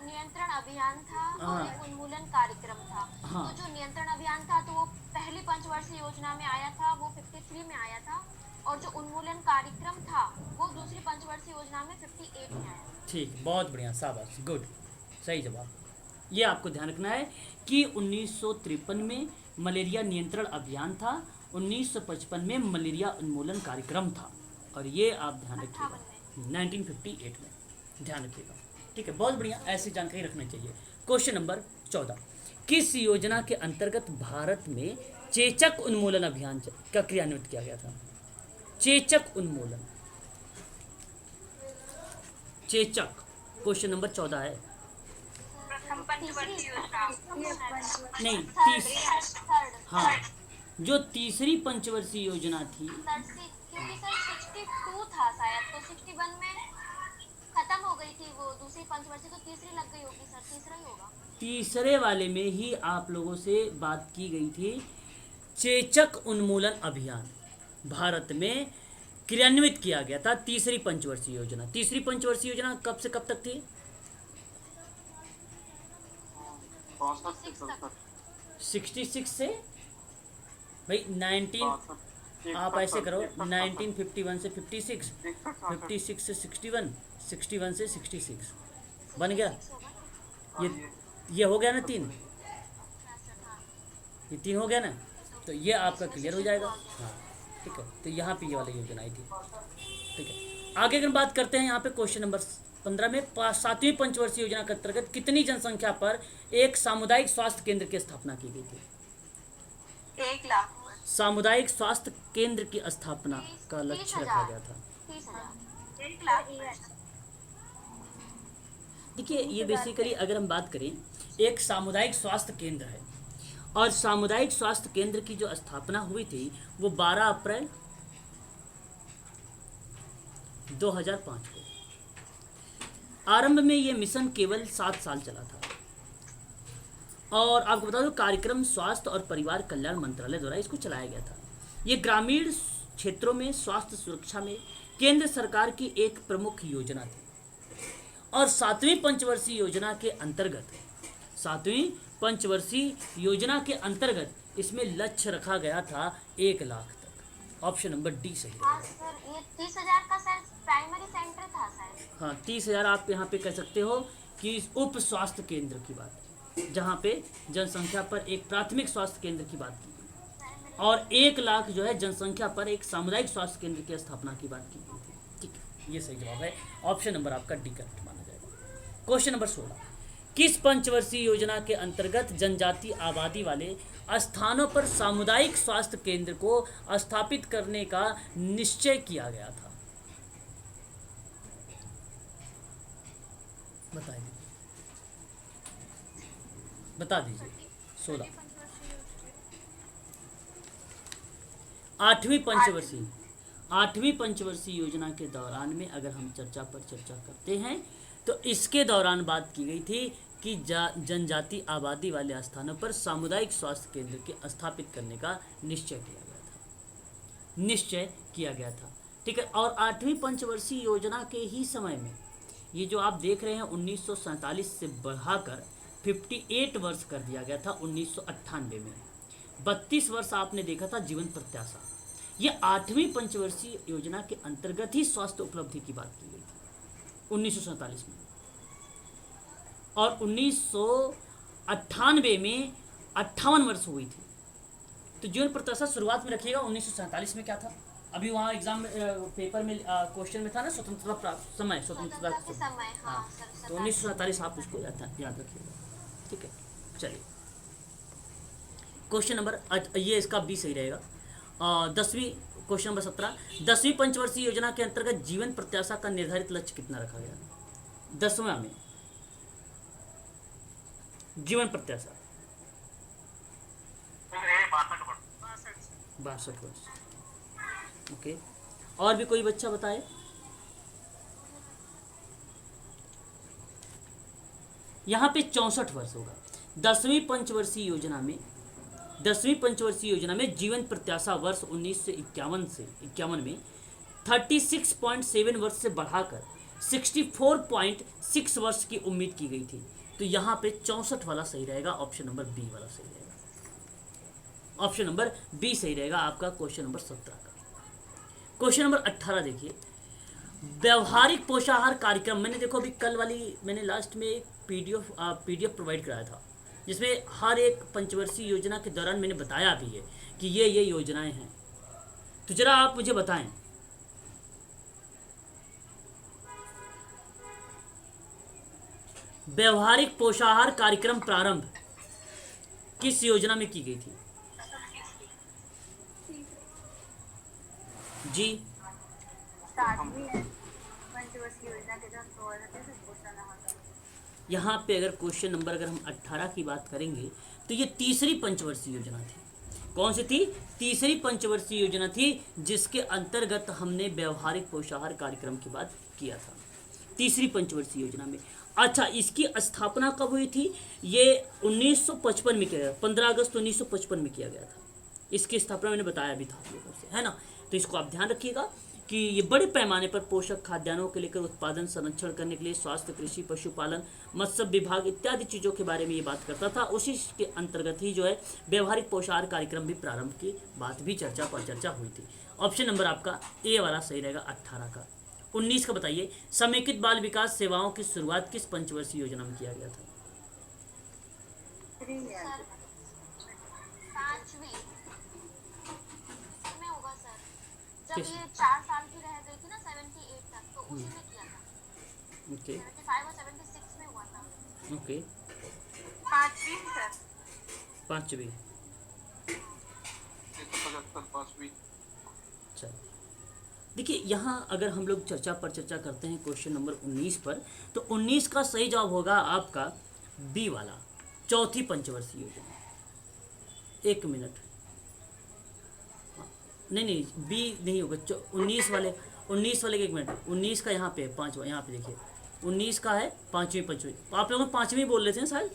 नियंत्रण अभियान था और एक उन्मूलन कार्यक्रम था। हाँ। तो जो नियंत्रण अभियान था तो वो पहली पंचवर्षीय योजना में आया था, वो 53 में आया था। और जो उन्मूलन कार्यक्रम था वो दूसरी पंचवर्षीय योजना में 58 में आया। ठीक, बहुत बढ़िया, शाबाश, गुड, सही जवाब। ये आपको ध्यान रखना है कि 1953 में मलेरिया नियंत्रण अभियान था, 1955 में मलेरिया उन्मूलन कार्यक्रम था। और ये आप ध्यान रखिएगा, 1958 में ध्यान रखिएगा, ठीक है। बहुत बढ़िया, ऐसी जानकारी रखनी चाहिए। क्वेश्चन नंबर 14, किस योजना के अंतर्गत भारत में चेचक उन्मूलन अभियान का क्रियान्वित किया गया था? चेचक उन्मूलन, चेचक, क्वेश्चन नंबर 14 है। नहीं, हाँ, जो तीसरी पंचवर्षीय योजना थी, क्योंकि सर 62 था शायद, तो 61 में खत्म हो गई थी वो दूसरी पंचवर्षीय, तो तीसरी लग गई होगी सर, तीसरा ही होगा। तीसरे वाले में ही आप लोगों से बात की गई थी। चेचक उन्मूलन अभियान भारत में क्रियान्वित किया गया था, तीसरी पंचवर्षीय योजना। तीसरी पंचवर्षीय योजना कब से कब तक थी? 62 से 64। 66 से भाई 19, आप ऐसे करो 1951 से 56, 56 से 61, 61 से 66 बन गया। ये हो गया ना 3, ये 3 हो गया ना, तो ये आपका क्लियर हो जाएगा। हाँ ठीक है, तो यहाँ पे ये वाली योजना आई थी। ठीक है, आगे अगर बात करते हैं यहाँ पे क्वेश्चन नंबर 15 में 7वीं पंचवर्षीय योजना के अंतर्गत कितनी जनसंख्या पर एक सामुदायिक स्वास्थ्य केंद्र की स्थापना की गई थी? 1 लाख। सामुदायिक स्वास्थ्य केंद्र की स्थापना का लक्ष्य रखा गया था। 30,000। 1 लाख। देखिए, ये बेसिकली अगर हम बात करें, एक सामुदायिक स्वास्थ्य केंद्र है और सामुदायिक स्वास्थ्य केंद्र की जो स्थापना हुई थी वो 12 अप्रैल 2005 को। आरंभ में ये मिशन केवल 7 साल चला था और आपको बता दो कार्यक्रम स्वास्थ्य और परिवार कल्याण मंत्रालय द्वारा इसको चलाया गया था। ये ग्रामीण क्षेत्रों में स्वास्थ्य सुरक्षा में केंद्र सरकार की एक प्रमुख योजना थी और 7वीं पंचवर्षीय योजना के अंतर्गत 7वीं पंचवर्षीय योजना के अंतर्गत इसमें लक्ष्य रखा गया था 1 लाख तक। ऑप्शन नंबर डी सही है। हाँ सर, ये 30,000 का सर प्राइमरी सेंटर था सर। हाँ, 30,000 आप यहाँ पे कह सकते हो कि उप स्वास्थ्य केंद्र की बात, जहाँ पे जनसंख्या पर एक प्राथमिक स्वास्थ्य केंद्र की बात की गई और 1 लाख जो है जनसंख्या पर एक सामुदायिक स्वास्थ्य केंद्र की स्थापना की बात की गई थी। ठीक है, ये सही जवाब है। ऑप्शन नंबर आपका डी करेक्ट माना जाएगा। क्वेश्चन नंबर 16, किस पंचवर्षीय योजना के अंतर्गत जनजातीय आबादी वाले स्थानों पर सामुदायिक स्वास्थ्य केंद्र को स्थापित करने का निश्चय किया गया था? बताइए, बता दीजिए। 16, 8वीं पंचवर्षीय योजना के दौरान में अगर हम चर्चा करते हैं तो इसके दौरान बात की गई थी कि जनजाति आबादी वाले स्थानों पर सामुदायिक स्वास्थ्य केंद्र के स्थापित करने का निश्चय किया गया था। ठीक है, और 8वीं पंचवर्षीय योजना के ही समय में ये जो आप देख रहे हैं 1947 से बढ़ाकर 58 वर्ष कर दिया गया था 1998 में। 32 वर्ष आपने देखा था जीवन प्रत्याशा। ये 8वीं पंचवर्षीय योजना के अंतर्गत ही स्वास्थ्य उपलब्धि की बात की गई थी 1947 में, और 1998 में 58 वर्ष हुई थी। तो जीवन प्रत्याशा शुरुआत में रखिएगा 1947 में क्या था, अभी वहाँ एग्जाम पेपर में क्वेश्चन में था ना स्वतंत्रता समय, स्वतंत्रता के समय। हाँ, तो 1947 आप उसको याद रखिएगा। ठीक है, चलिए क्वेश्चन नंबर, ये इसका बी सही रहेगा। 10वीं क्वेश्चन नंबर 17, 10वीं पंचवर्षीय योजना के अंतर्गत जीवन प्रत्याशा का निर्धारित लक्ष्य कितना रखा गया? 10वां में जीवन प्रत्याशा 62 वर्ष। ओके, और भी कोई बच्चा बताए? यहाँ पे 64 वर्ष होगा। 10वीं पंचवर्षीय योजना में जीवन प्रत्याशा वर्ष 1951 से 51 में 36.7 वर्ष से बढ़ाकर 64.6 वर्ष की उम्मीद की गई थी। तो यहाँ पे 64 वाला सही रहेगा, ऑप्शन नंबर बी वाला सही रहेगा। ऑप्शन नंबर बी सही रहेगा आपका क्वेश्चन नंबर 17 का। क्वेश्चन नंबर 18 देखिए, व्यवहारिक पोषाहार कार्यक्रम। मैंने देखो अभी कल वाली मैंने लास्ट में एक पीडीएफ प्रोवाइड कराया था जिसमें हर एक पंचवर्षीय योजना के दौरान मैंने बताया भी है कि ये योजनाएं हैं। तो जरा आप मुझे बताएं, व्यवहारिक पोषाहार कार्यक्रम प्रारंभ किस योजना में की गई थी? जी, 7वीं पंचवर्षीय योजना के तहत पोषण आहार। यहाँ पे अगर क्वेश्चन नंबर अगर हम 18 की बात करेंगे तो ये तीसरी पंचवर्षीय योजना थी। कौन सी थी? तीसरी पंचवर्षीय योजना थी जिसके अंतर्गत हमने व्यवहारिक पोषाहार कार्यक्रम की बात किया था। तीसरी पंचवर्षीय योजना में। अच्छा, इसकी स्थापना कब हुई थी? ये 1955 में किया गया, 15 अगस्त 1955 में किया गया था। इसकी स्थापना मैंने बताया भी था आप लोगों से, है ना। तो इसको आप ध्यान रखिएगा कि ये बड़े पैमाने पर पोषक खाद्यान्नों के लेकर उत्पादन संरक्षण करने के लिए स्वास्थ्य, कृषि, पशुपालन, मत्स्य विभाग इत्यादि चीज़ों के बारे में ये बात करता था। उसी के अंतर्गत ही जो है व्यवहारिक पोषाहार कार्यक्रम भी प्रारंभ की बात भी चर्चा हुई थी। ऑप्शन नंबर आपका ए वाला सही रहेगा, 18 का। 19 का बताइए, समेकित बाल विकास सेवाओं की शुरुआत किस पंचवर्षीय योजना में किया गया था? सर 5वीं में होगा सर, जब किस? ये 4 साल की रह गई थी ना 78 तक, तो उसी में किया था। ओके 75 और 76 में हुआ था। ओके, 5वीं सर। 5वीं। 175 5वीं। चलो देखिए, यहाँ अगर हम लोग चर्चा करते हैं क्वेश्चन नंबर 19 पर, तो 19 का सही जवाब होगा आपका बी वाला, चौथी पंचवर्षीय योजना। एक मिनट, नहीं बी नहीं होगा, 19 वाले के, एक मिनट, 19 का यहाँ पे 5वां, यहाँ पे देखिए 19 का है 5वीं पंचवीं। आप लोग 5वीं बोल रहे थे ना शायद?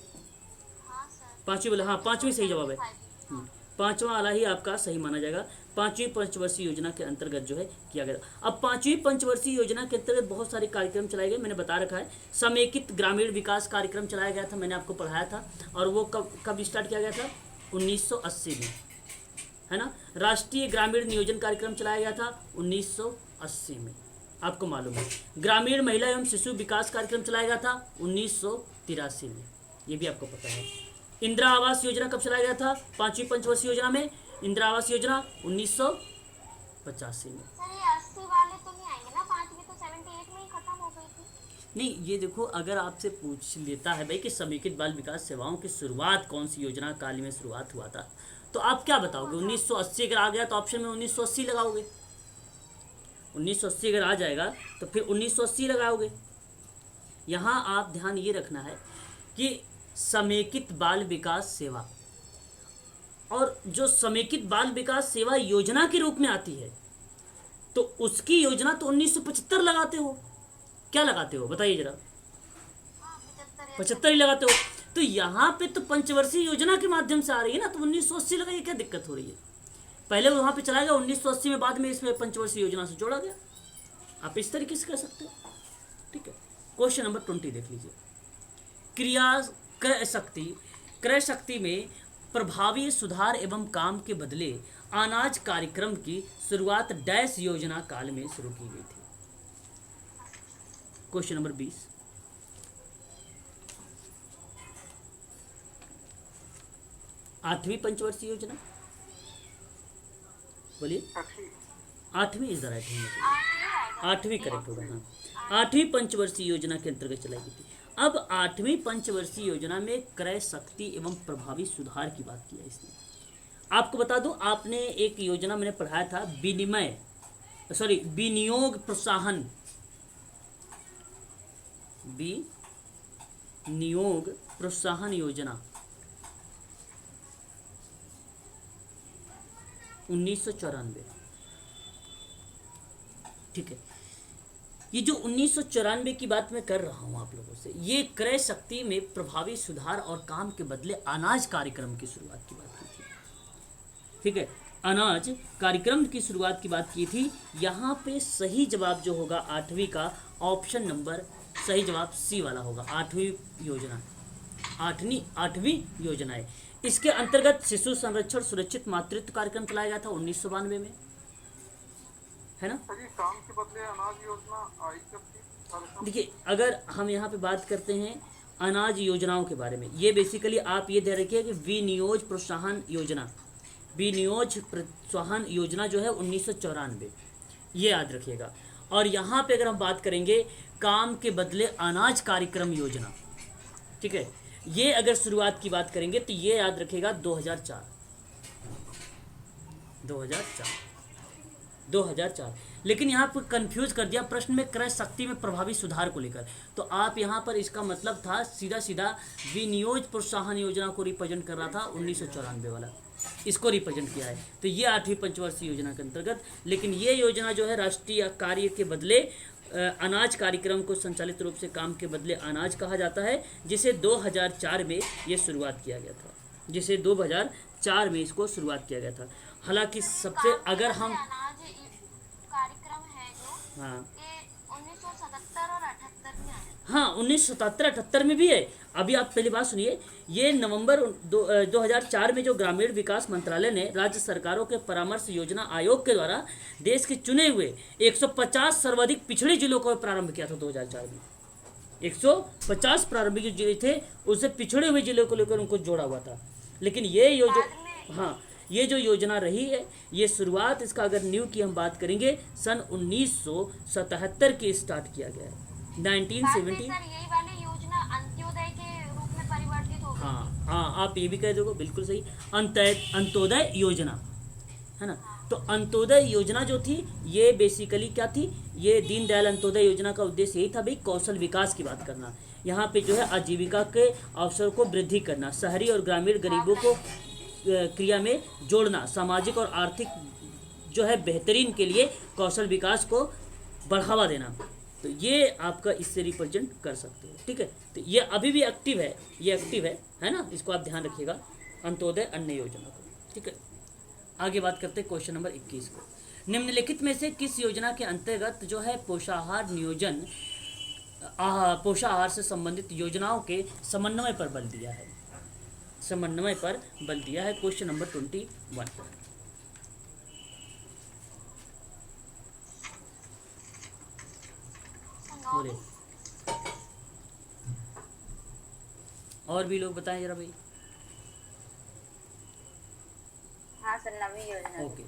हाँ सर, 5वीं बोले, हाँ 5वीं सही जवाब है। 5वीं। 5वां वाला ही आपका सही माना जाएगा। 5वीं पंचवर्षीय योजना के अंतर्गत जो है किया गया। अब 5वीं पंचवर्षीय योजना के अंतर्गत बहुत सारे कार्यक्रम चलाए गए, मैंने बता रखा है। समेकित ग्रामीण विकास कार्यक्रम चलाया गया था, मैंने आपको पढ़ाया था। और वो कब स्टार्ट किया गया था? 1980 में, है ना। राष्ट्रीय ग्रामीण नियोजन कार्यक्रम चलाया गया था 1980 में, आपको मालूम है। ग्रामीण महिला एवं शिशु विकास कार्यक्रम चलाया गया था 1983 में, ये भी आपको पता है। इंदिरा आवास योजना कब चलाया गया था? 5वीं पंचवर्षीय योजना में इंदिरा आवास योजना 1985 में। सर ये 80 वाले तो नहीं आएंगे ना, 5वीं तो 78 में ही खत्म हो गई थी। नहीं, ये देखो, अगर आपसे पूछ लेता है भाई कि समेकित बाल विकास सेवाओं की शुरुआत कौन सी योजना काल में शुरुआत हुआ था, तो आप क्या बताओगे? 1980 अगर आ गया तो ऑप्शन में 1980 लगाओगे। 1980 अगर आ जाएगा तो फिर 1980 लगाओगे। यहाँ आप ध्यान ये रखना है कि समेकित बाल विकास सेवा, और जो समेकित बाल विकास सेवा योजना के रूप में आती है, तो उसकी योजना तो 1975 लगाते हो। क्या लगाते हो बताइए जरा? हाँ 75 ही लगाते हो। तो यहाँ पे तो पंचवर्षीय योजना के माध्यम से आ रही है ना, तो 1980 लगाइए, क्या दिक्कत हो रही है? पहले वहाँ पे चला गया 1980 में, बाद में इसमें पंचवर्षीय योजना से जोड़ा गया। आप इस तरीके से कर सकते हो, ठीक है। क्वेश्चन नंबर 20 देख लीजिए। क्रय शक्ति में प्रभावी सुधार एवं काम के बदले अनाज कार्यक्रम की शुरुआत डैश योजना काल में शुरू की गई थी। Question number 20। आठवीं पंचवर्षीय योजना, बोलिए। 8वीं इज द राइट आंसर। 8वीं करेक्ट होगा, हाँ। 8वीं पंचवर्षीय योजना के अंतर्गत चलाई गई थी। अब 8वीं पंचवर्षीय योजना में क्रय शक्ति एवं प्रभावी सुधार की बात की है इसने। आपको बता दूं, आपने एक योजना मैंने पढ़ाया था, विनियोग प्रोत्साहन, विनियोग प्रोत्साहन योजना 1994, ठीक है। ये जो 1994 की बात मैं कर रहा हूँ आप लोगों से, ये क्रय शक्ति में प्रभावी सुधार और काम के बदले अनाज कार्यक्रम की शुरुआत की बात की थी, ठीक है। अनाज कार्यक्रम की शुरुआत की बात की थी। यहाँ पे सही जवाब जो होगा 8वीं का, ऑप्शन नंबर सही जवाब सी वाला होगा। 8वीं योजना, 8वीं योजना है। इसके अंतर्गत शिशु संरक्षण सुरक्षित मातृत्व कार्यक्रम चलाया गया था 1992 में, है ना। सर ये काम के बदले अनाज योजना आई कब थी? देखिए, अगर हम यहाँ पे बात करते हैं अनाज योजनाओं के बारे में, ये बेसिकली आप ये ध्यान रखिए कि विनियोग प्रोत्साहन योजना जो है 1994, ये याद रखिएगा। और यहाँ पे अगर हम बात करेंगे काम के बदले अनाज कार्यक्रम योजना, ठीक है, ये अगर शुरुआत की बात करेंगे तो ये याद रखिएगा 2004। लेकिन यहाँ पर कंफ्यूज कर दिया प्रश्न में क्रय शक्ति में प्रभावी सुधार को लेकर, तो आप यहाँ पर इसका मतलब था सीधा विनियोग प्रोत्साहन योजना को रिप्रेजेंट कर रहा था 1994 वाला, इसको रिप्रेजेंट किया है। तो ये 8वीं पंचवर्षीय योजना के अंतर्गत, लेकिन ये योजना जो है राष्ट्रीय कार्य के बदले अनाज कार्यक्रम को संचालित रूप से काम के बदले अनाज कहा जाता है, जिसे 2004 में ये शुरुआत किया गया था, जिसे 2004 में इसको शुरुआत किया गया था। हालांकि सबसे अगर हम अनाज कार्यक्रम है जो हाँ ये 1977 और 78 में आया। हाँ 1977-78 में भी है। अभी आप पहली बात सुनिए, ये नवंबर 2004 में जो ग्रामीण विकास मंत्रालय ने राज्य सरकारों के परामर्श योजना आयोग के द्वारा देश के चुने हुए 150 सर्वाधिक पिछड़े जिलों को प्रारंभ किया था 2004 में। 150 प्रारंभिक जो जिले थे उससे पिछड़े हुए जिलों को लेकर उनको जोड़ा हुआ था। लेकिन ये जो योजना रही है, ये शुरुआत इसका अगर न्यू की हम बात करेंगे सन 1977 की स्टार्ट किया गया है। 1970 सर यही वाली योजना अंत्योदय के रूप में परिवर्तित हो गई। हाँ आप ये भी कह दोगे, बिल्कुल सही। अंत्योदय योजना है ना। तो अंत्योदय योजना जो थी ये बेसिकली क्या थी, ये दीनदयाल अंत्योदय योजना का उद्देश्य यही था भाई कौशल विकास की बात करना। यहाँ पे जो है आजीविका के अवसर को वृद्धि करना, शहरी और ग्रामीण गरीबों को क्रिया में जोड़ना, सामाजिक और आर्थिक जो है बेहतरीन के लिए कौशल विकास को बढ़ावा देना। तो ये आपका इससे रिप्रेजेंट कर सकते हो, ठीक है। तो ये अभी भी एक्टिव है, ये एक्टिव है ना, इसको आप ध्यान रखिएगा, अंत्योदय अन्न योजना को, ठीक है। आगे बात करते हैं क्वेश्चन नंबर 21 को। निम्नलिखित में से किस योजना के अंतर्गत जो है पोषाहार नियोजन पोषाहार से संबंधित योजनाओं के समन्वय पर बल दिया है, समन्वय पर बल दिया है। क्वेश्चन नंबर 21 बोले, और भी लोग बताएं जरा भाई। हाँ सर, नवी योजना। ओके,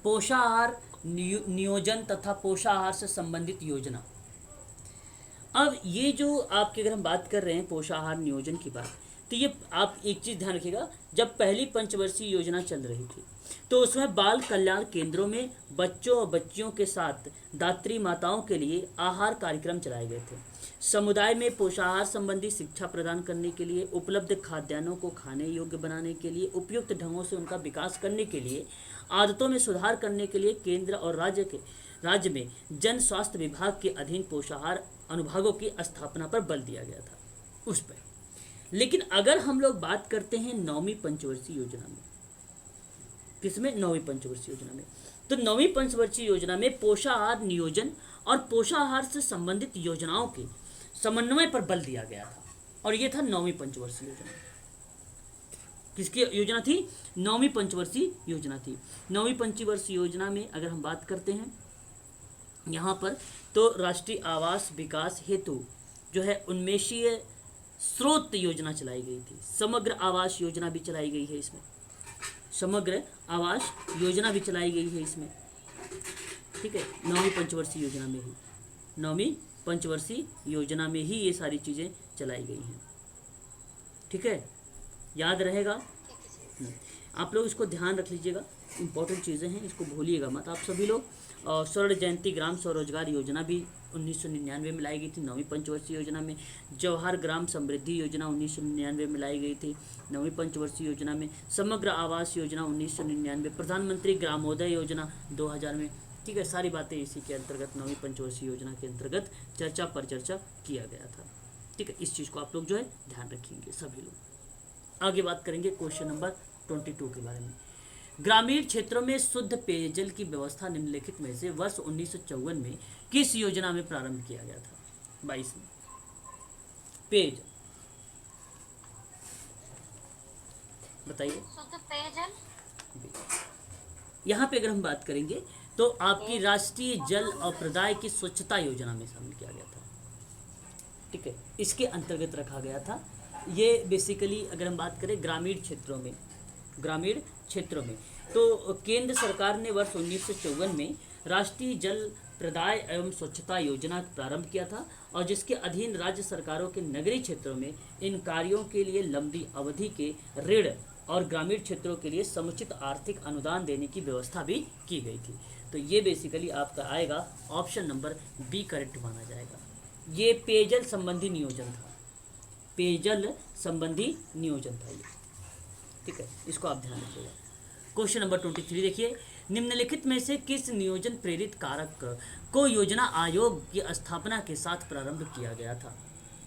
पोषाहार नियोजन तथा पोषाहार से संबंधित योजना। अब ये जो आपके अगर हम बात कर रहे हैं पोषाहार नियोजन की बात, तो ये आप एक चीज़ ध्यान रखिएगा, जब पहली पंचवर्षीय योजना चल रही थी तो उसमें बाल कल्याण केंद्रों में बच्चों और बच्चियों के साथ दात्री माताओं के लिए आहार कार्यक्रम चलाए गए थे। समुदाय में पोषाहार संबंधी शिक्षा प्रदान करने के लिए, उपलब्ध खाद्यान्नों को खाने योग्य बनाने के लिए, उपयुक्त ढंगों से उनका विकास करने के लिए, आदतों में सुधार करने के लिए केंद्र और राज्य में जन स्वास्थ्य विभाग के अधीन पोषाहार अनुभागों की स्थापना पर बल दिया गया था उस पर। लेकिन अगर हम लोग बात करते हैं नौवीं पंचवर्षीय योजना में, किसमें? नौवीं पंचवर्षीय योजना में। तो नौवीं पंचवर्षीय योजना में पोषाहार नियोजन और पोषाहार से संबंधित योजनाओं के समन्वय पर बल दिया गया था, और ये था नौवीं पंचवर्षीय योजना। किसकी योजना थी? नौवीं पंचवर्षीय योजना थी। नौवीं पंचवर्षीय योजना में अगर हम बात करते हैं यहाँ पर, तो राष्ट्रीय आवास विकास हेतु जो है उन्मेषीय स्रोत योजना चलाई गई थी। समग्र आवास योजना भी चलाई गई है इसमें, समग्र आवास योजना भी चलाई गई है इसमें, ठीक है। नौवीं पंचवर्षीय योजना में ही, नौवीं पंचवर्षीय योजना में ही ये सारी चीज़ें चलाई गई हैं, ठीक है, याद रहेगा। आप लोग इसको ध्यान रख लीजिएगा, इंपॉर्टेंट चीज़ें हैं, इसको भूलिएगा मत आप सभी लोग। और स्वर्ण जयंती ग्राम स्वरोजगार योजना भी 1999 में लाई गई थी नौवीं पंचवर्षीय योजना में। जवाहर ग्राम समृद्धि योजना 1999 में लाई गई थी नौवीं पंचवर्षीय योजना में। समग्र आवास योजना 1999, प्रधानमंत्री ग्रामोदय योजना 2000 में, ठीक है। सारी बातें इसी के अंतर्गत नौवीं पंचवर्षीय योजना के अंतर्गत चर्चा किया गया था, ठीक है। इस चीज़ को आप लोग जो है ध्यान रखेंगे सभी लोग। आगे बात करेंगे क्वेश्चन नंबर 22 के बारे में। ग्रामीण क्षेत्रों में शुद्ध पेयजल की व्यवस्था निम्नलिखित में से वर्ष 1954 में किस योजना में प्रारंभ किया गया था? 22 में पेयजल, बताइए। शुद्ध पेयजल, यहाँ पे अगर हम बात करेंगे तो आपकी राष्ट्रीय जल और प्रदाय की स्वच्छता योजना में शामिल किया गया था, ठीक है, इसके अंतर्गत रखा गया था। ये बेसिकली अगर हम बात करें ग्रामीण क्षेत्रों में तो केंद्र सरकार ने वर्ष 1954 में राष्ट्रीय जल प्रदाय एवं स्वच्छता योजना प्रारंभ किया था, और जिसके अधीन राज्य सरकारों के नगरीय क्षेत्रों में इन कार्यों के लिए लंबी अवधि के ऋण और ग्रामीण क्षेत्रों के लिए समुचित आर्थिक अनुदान देने की व्यवस्था भी की गई थी। तो ये बेसिकली आपका आएगा ऑप्शन नंबर बी करेक्ट माना जाएगा। ये पेयजल संबंधी नियोजन था, पेयजल संबंधी नियोजन था ये, ठीक है, इसको आप ध्यान रखिएगा। क्वेश्चन नंबर 23 देखिए। निम्नलिखित में से किस नियोजन प्रेरित कारक को योजना आयोग की स्थापना के साथ प्रारंभ किया गया था?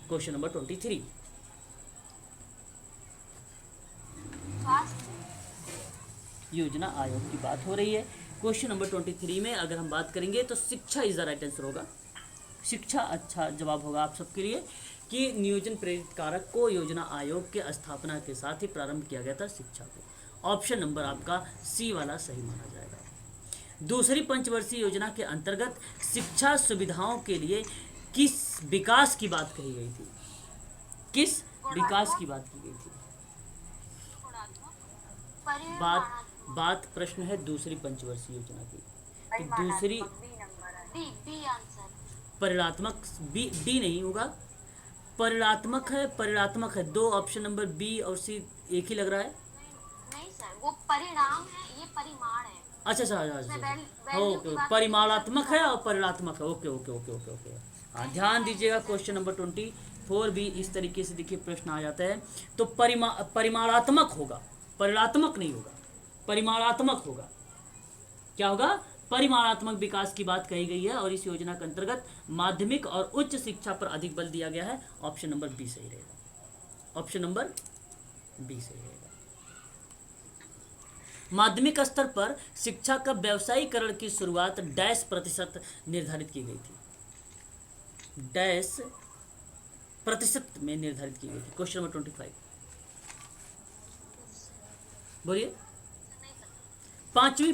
Question number 23। योजना आयोग की बात हो रही है। क्वेश्चन नंबर 23 में अगर हम बात करेंगे तो शिक्षा इज द राइट आंसर होगा। शिक्षा अच्छा जवाब होगा आप सबके लिए कि नियोजन प्रेरित कारक को योजना आयोग के स्थापना के साथ ही प्रारंभ किया गया था, शिक्षा को। ऑप्शन नंबर आपका सी वाला सही माना जाएगा। दूसरी पंचवर्षीय योजना के अंतर्गत शिक्षा सुविधाओं के लिए किस विकास की बात कही गई थी? किस विकास की बात की गई थी? बात प्रश्न है दूसरी पंचवर्षीय योजना की। तो दूसरी बी आंसर। परिणात्मक बी नहीं होगा, परिणात्मक है। दो ऑप्शन नंबर बी और सी एक ही लग रहा है। नहीं सर, वो परिणाम है, ये परिमाण है। अच्छा, ओके, परिमाणात्मक है और परिणात्मक है। ओके। हाँ, ध्यान दीजिएगा। क्वेश्चन नंबर 24 भी इस तरीके से देखिए प्रश्न आ जाता है। तो परिमाणात्मक होगा, परिणात्मक नहीं होगा, परिमाणात्मक होगा। क्या होगा? परिमाणात्मक विकास की बात कही गई है और इस योजना के अंतर्गत माध्यमिक और उच्च शिक्षा पर अधिक बल दिया गया है। ऑप्शन नंबर बी सही रहेगा। ऑप्शन नंबर बी सही रहेगा। माध्यमिक स्तर पर शिक्षा का व्यावसायीकरण की शुरुआत डैश प्रतिशत निर्धारित की गई थी? डैश प्रतिशत में निर्धारित की गई थी। क्वेश्चन नंबर 25 बोलिए। पांचवी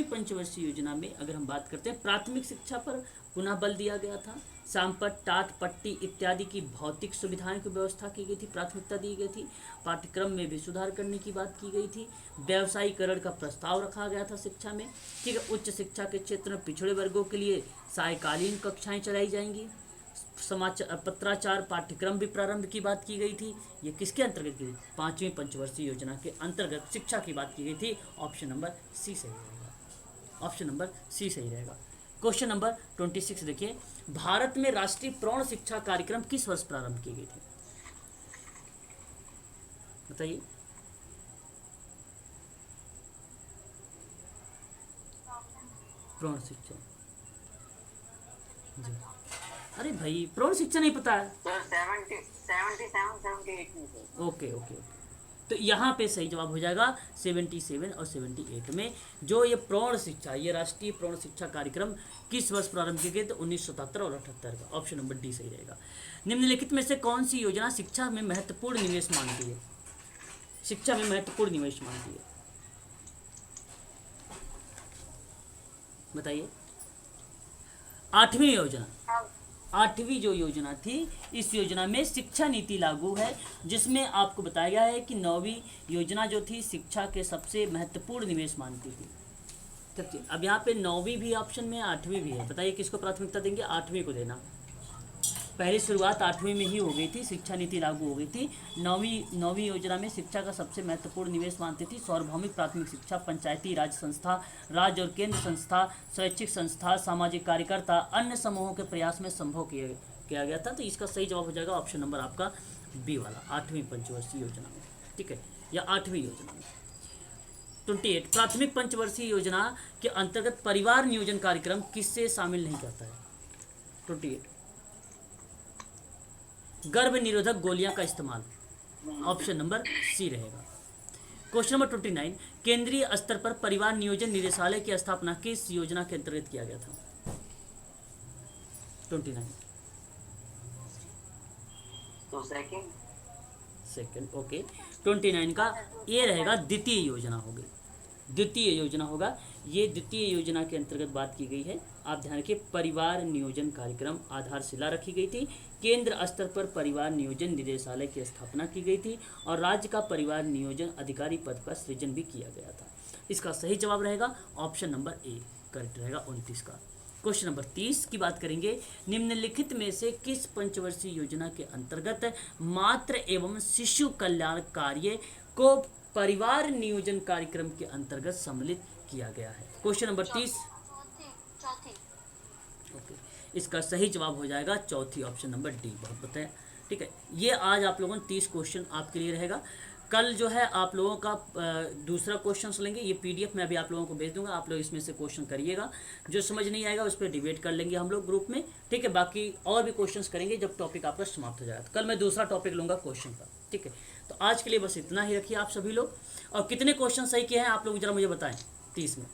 पंचवर्षीय योजना में अगर हम बात करते हैं, प्राथमिक शिक्षा पर पुनः बल दिया गया था। सांपट, टाट, पट्टी इत्यादि की भौतिक सुविधाएं की व्यवस्था की गई थी, प्राथमिकता दी गई थी। पाठ्यक्रम में भी सुधार करने की बात की गई थी। व्यावसायीकरण का प्रस्ताव रखा गया था शिक्षा में। ठीक है। उच्च शिक्षा के क्षेत्र में पिछड़े वर्गों के लिए सायकालीन कक्षाएं चलाई जाएंगी। समाचार पत्राचार पाठ्यक्रम भी प्रारंभ की बात की गई थी। ये किसके अंतर्गत की? पांचवी पंचवर्षीय योजना के अंतर्गत शिक्षा की बात की गई थी। ऑप्शन नंबर सी सही रहेगा। ऑप्शन नंबर सी सही रहेगा। क्वेश्चन नंबर 26 देखिए। भारत में राष्ट्रीय प्रौढ़ शिक्षा कार्यक्रम किस वर्ष प्रारंभ की गई थी? बताइए। प्रौढ़ शिक्षा जी। अरे भाई, प्रौढ़ शिक्षा नहीं पता है? सर 77 में थे। ओके। तो यहाँ पे सही जवाब हो जाएगा 77 और 78 में। जो ये प्रौढ़ शिक्षा, ये राष्ट्रीय प्रौढ़ शिक्षा कार्यक्रम किस वर्ष प्रारंभ किए गए? तो 1977 और 78 का। ऑप्शन नंबर डी सही रहेगा। निम्नलिखित में से कौन सी योजना शिक्षा में महत्वपूर्ण निवेश मानती है? शिक्षा में महत्वपूर्ण निवेश मानती है, बताइए। आठवीं जो योजना थी, इस योजना में शिक्षा नीति लागू है, जिसमें आपको बताया गया है कि 9वीं योजना जो थी शिक्षा के सबसे महत्वपूर्ण निवेश मानती थी। ठीक है। अब यहाँ पे 9वीं भी ऑप्शन में, 8वीं भी है। बताइए किसको प्राथमिकता देंगे? 8वीं को देना। पहली शुरुआत 8वीं में ही हो गई थी, शिक्षा नीति लागू हो गई थी। 9वीं योजना में शिक्षा का सबसे महत्वपूर्ण निवेश मानती थी सार्वभौमिक प्राथमिक शिक्षा, पंचायती राज संस्था, राज्य और केंद्र संस्था, स्वैच्छिक संस्था, सामाजिक कार्यकर्ता, अन्य समूहों के प्रयास में संभव किया गया था। तो इसका सही जवाब हो जाएगा ऑप्शन नंबर आपका बी वाला, 8वीं पंचवर्षीय योजना में। ठीक है, या 8वीं योजना में। 28 प्राथमिक पंचवर्षीय योजना के अंतर्गत परिवार नियोजन कार्यक्रम किससे शामिल नहीं करता है? 28 गर्भ निरोधक गोलियां का इस्तेमाल। ऑप्शन नंबर सी रहेगा। क्वेश्चन नंबर 29 केंद्रीय स्तर पर परिवार नियोजन निदेशालय की स्थापना किस योजना के अंतर्गत किया गया था? 29 तो सेकंड ओके। 29 का ये रहेगा द्वितीय योजना होगी। द्वितीय योजना होगा, ये द्वितीय योजना के अंतर्गत बात की गई है। आप ध्यान रखिए, परिवार नियोजन कार्यक्रम आधारशिला रखी गई थी। केंद्र स्तर पर परिवार नियोजन निदेशालय की स्थापना की गई थी और राज्य का परिवार नियोजन अधिकारी पद का सृजन भी किया गया था। इसका सही जवाब रहेगा ऑप्शन नंबर ए करेक्ट रहेगा 29 का। क्वेश्चन नंबर 30 की बात करेंगे। निम्नलिखित में से किस पंचवर्षीय योजना के अंतर्गत मातृ एवं शिशु कल्याण कार्य को परिवार नियोजन कार्यक्रम के अंतर्गत सम्मिलित किया गया है? क्वेश्चन नंबर 30 चौथी। ओके, इसका सही जवाब हो जाएगा चौथी, ऑप्शन नंबर डी। बहुत बताया। ठीक है, ये आज आप लोगों ने 30 क्वेश्चन आपके लिए रहेगा। कल जो है आप लोगों का दूसरा क्वेश्चन लेंगे, ये पीडीएफ मैं अभी आप लोगों को भेज दूंगा, आप लोग इसमें से क्वेश्चन करिएगा, जो समझ नहीं आएगा उस पर डिबेट कर लेंगे हम लोग ग्रुप में, ठीक है। बाकी और भी क्वेश्चंस करेंगे जब टॉपिक आपका समाप्त हो जाएगा। तो कल मैं दूसरा टॉपिक लूँगा क्वेश्चन का, ठीक है। तो आज के लिए बस इतना ही रखिए आप सभी लोग। और कितने क्वेश्चन सही किए हैं आप लोग जरा मुझे बताएं 30 में।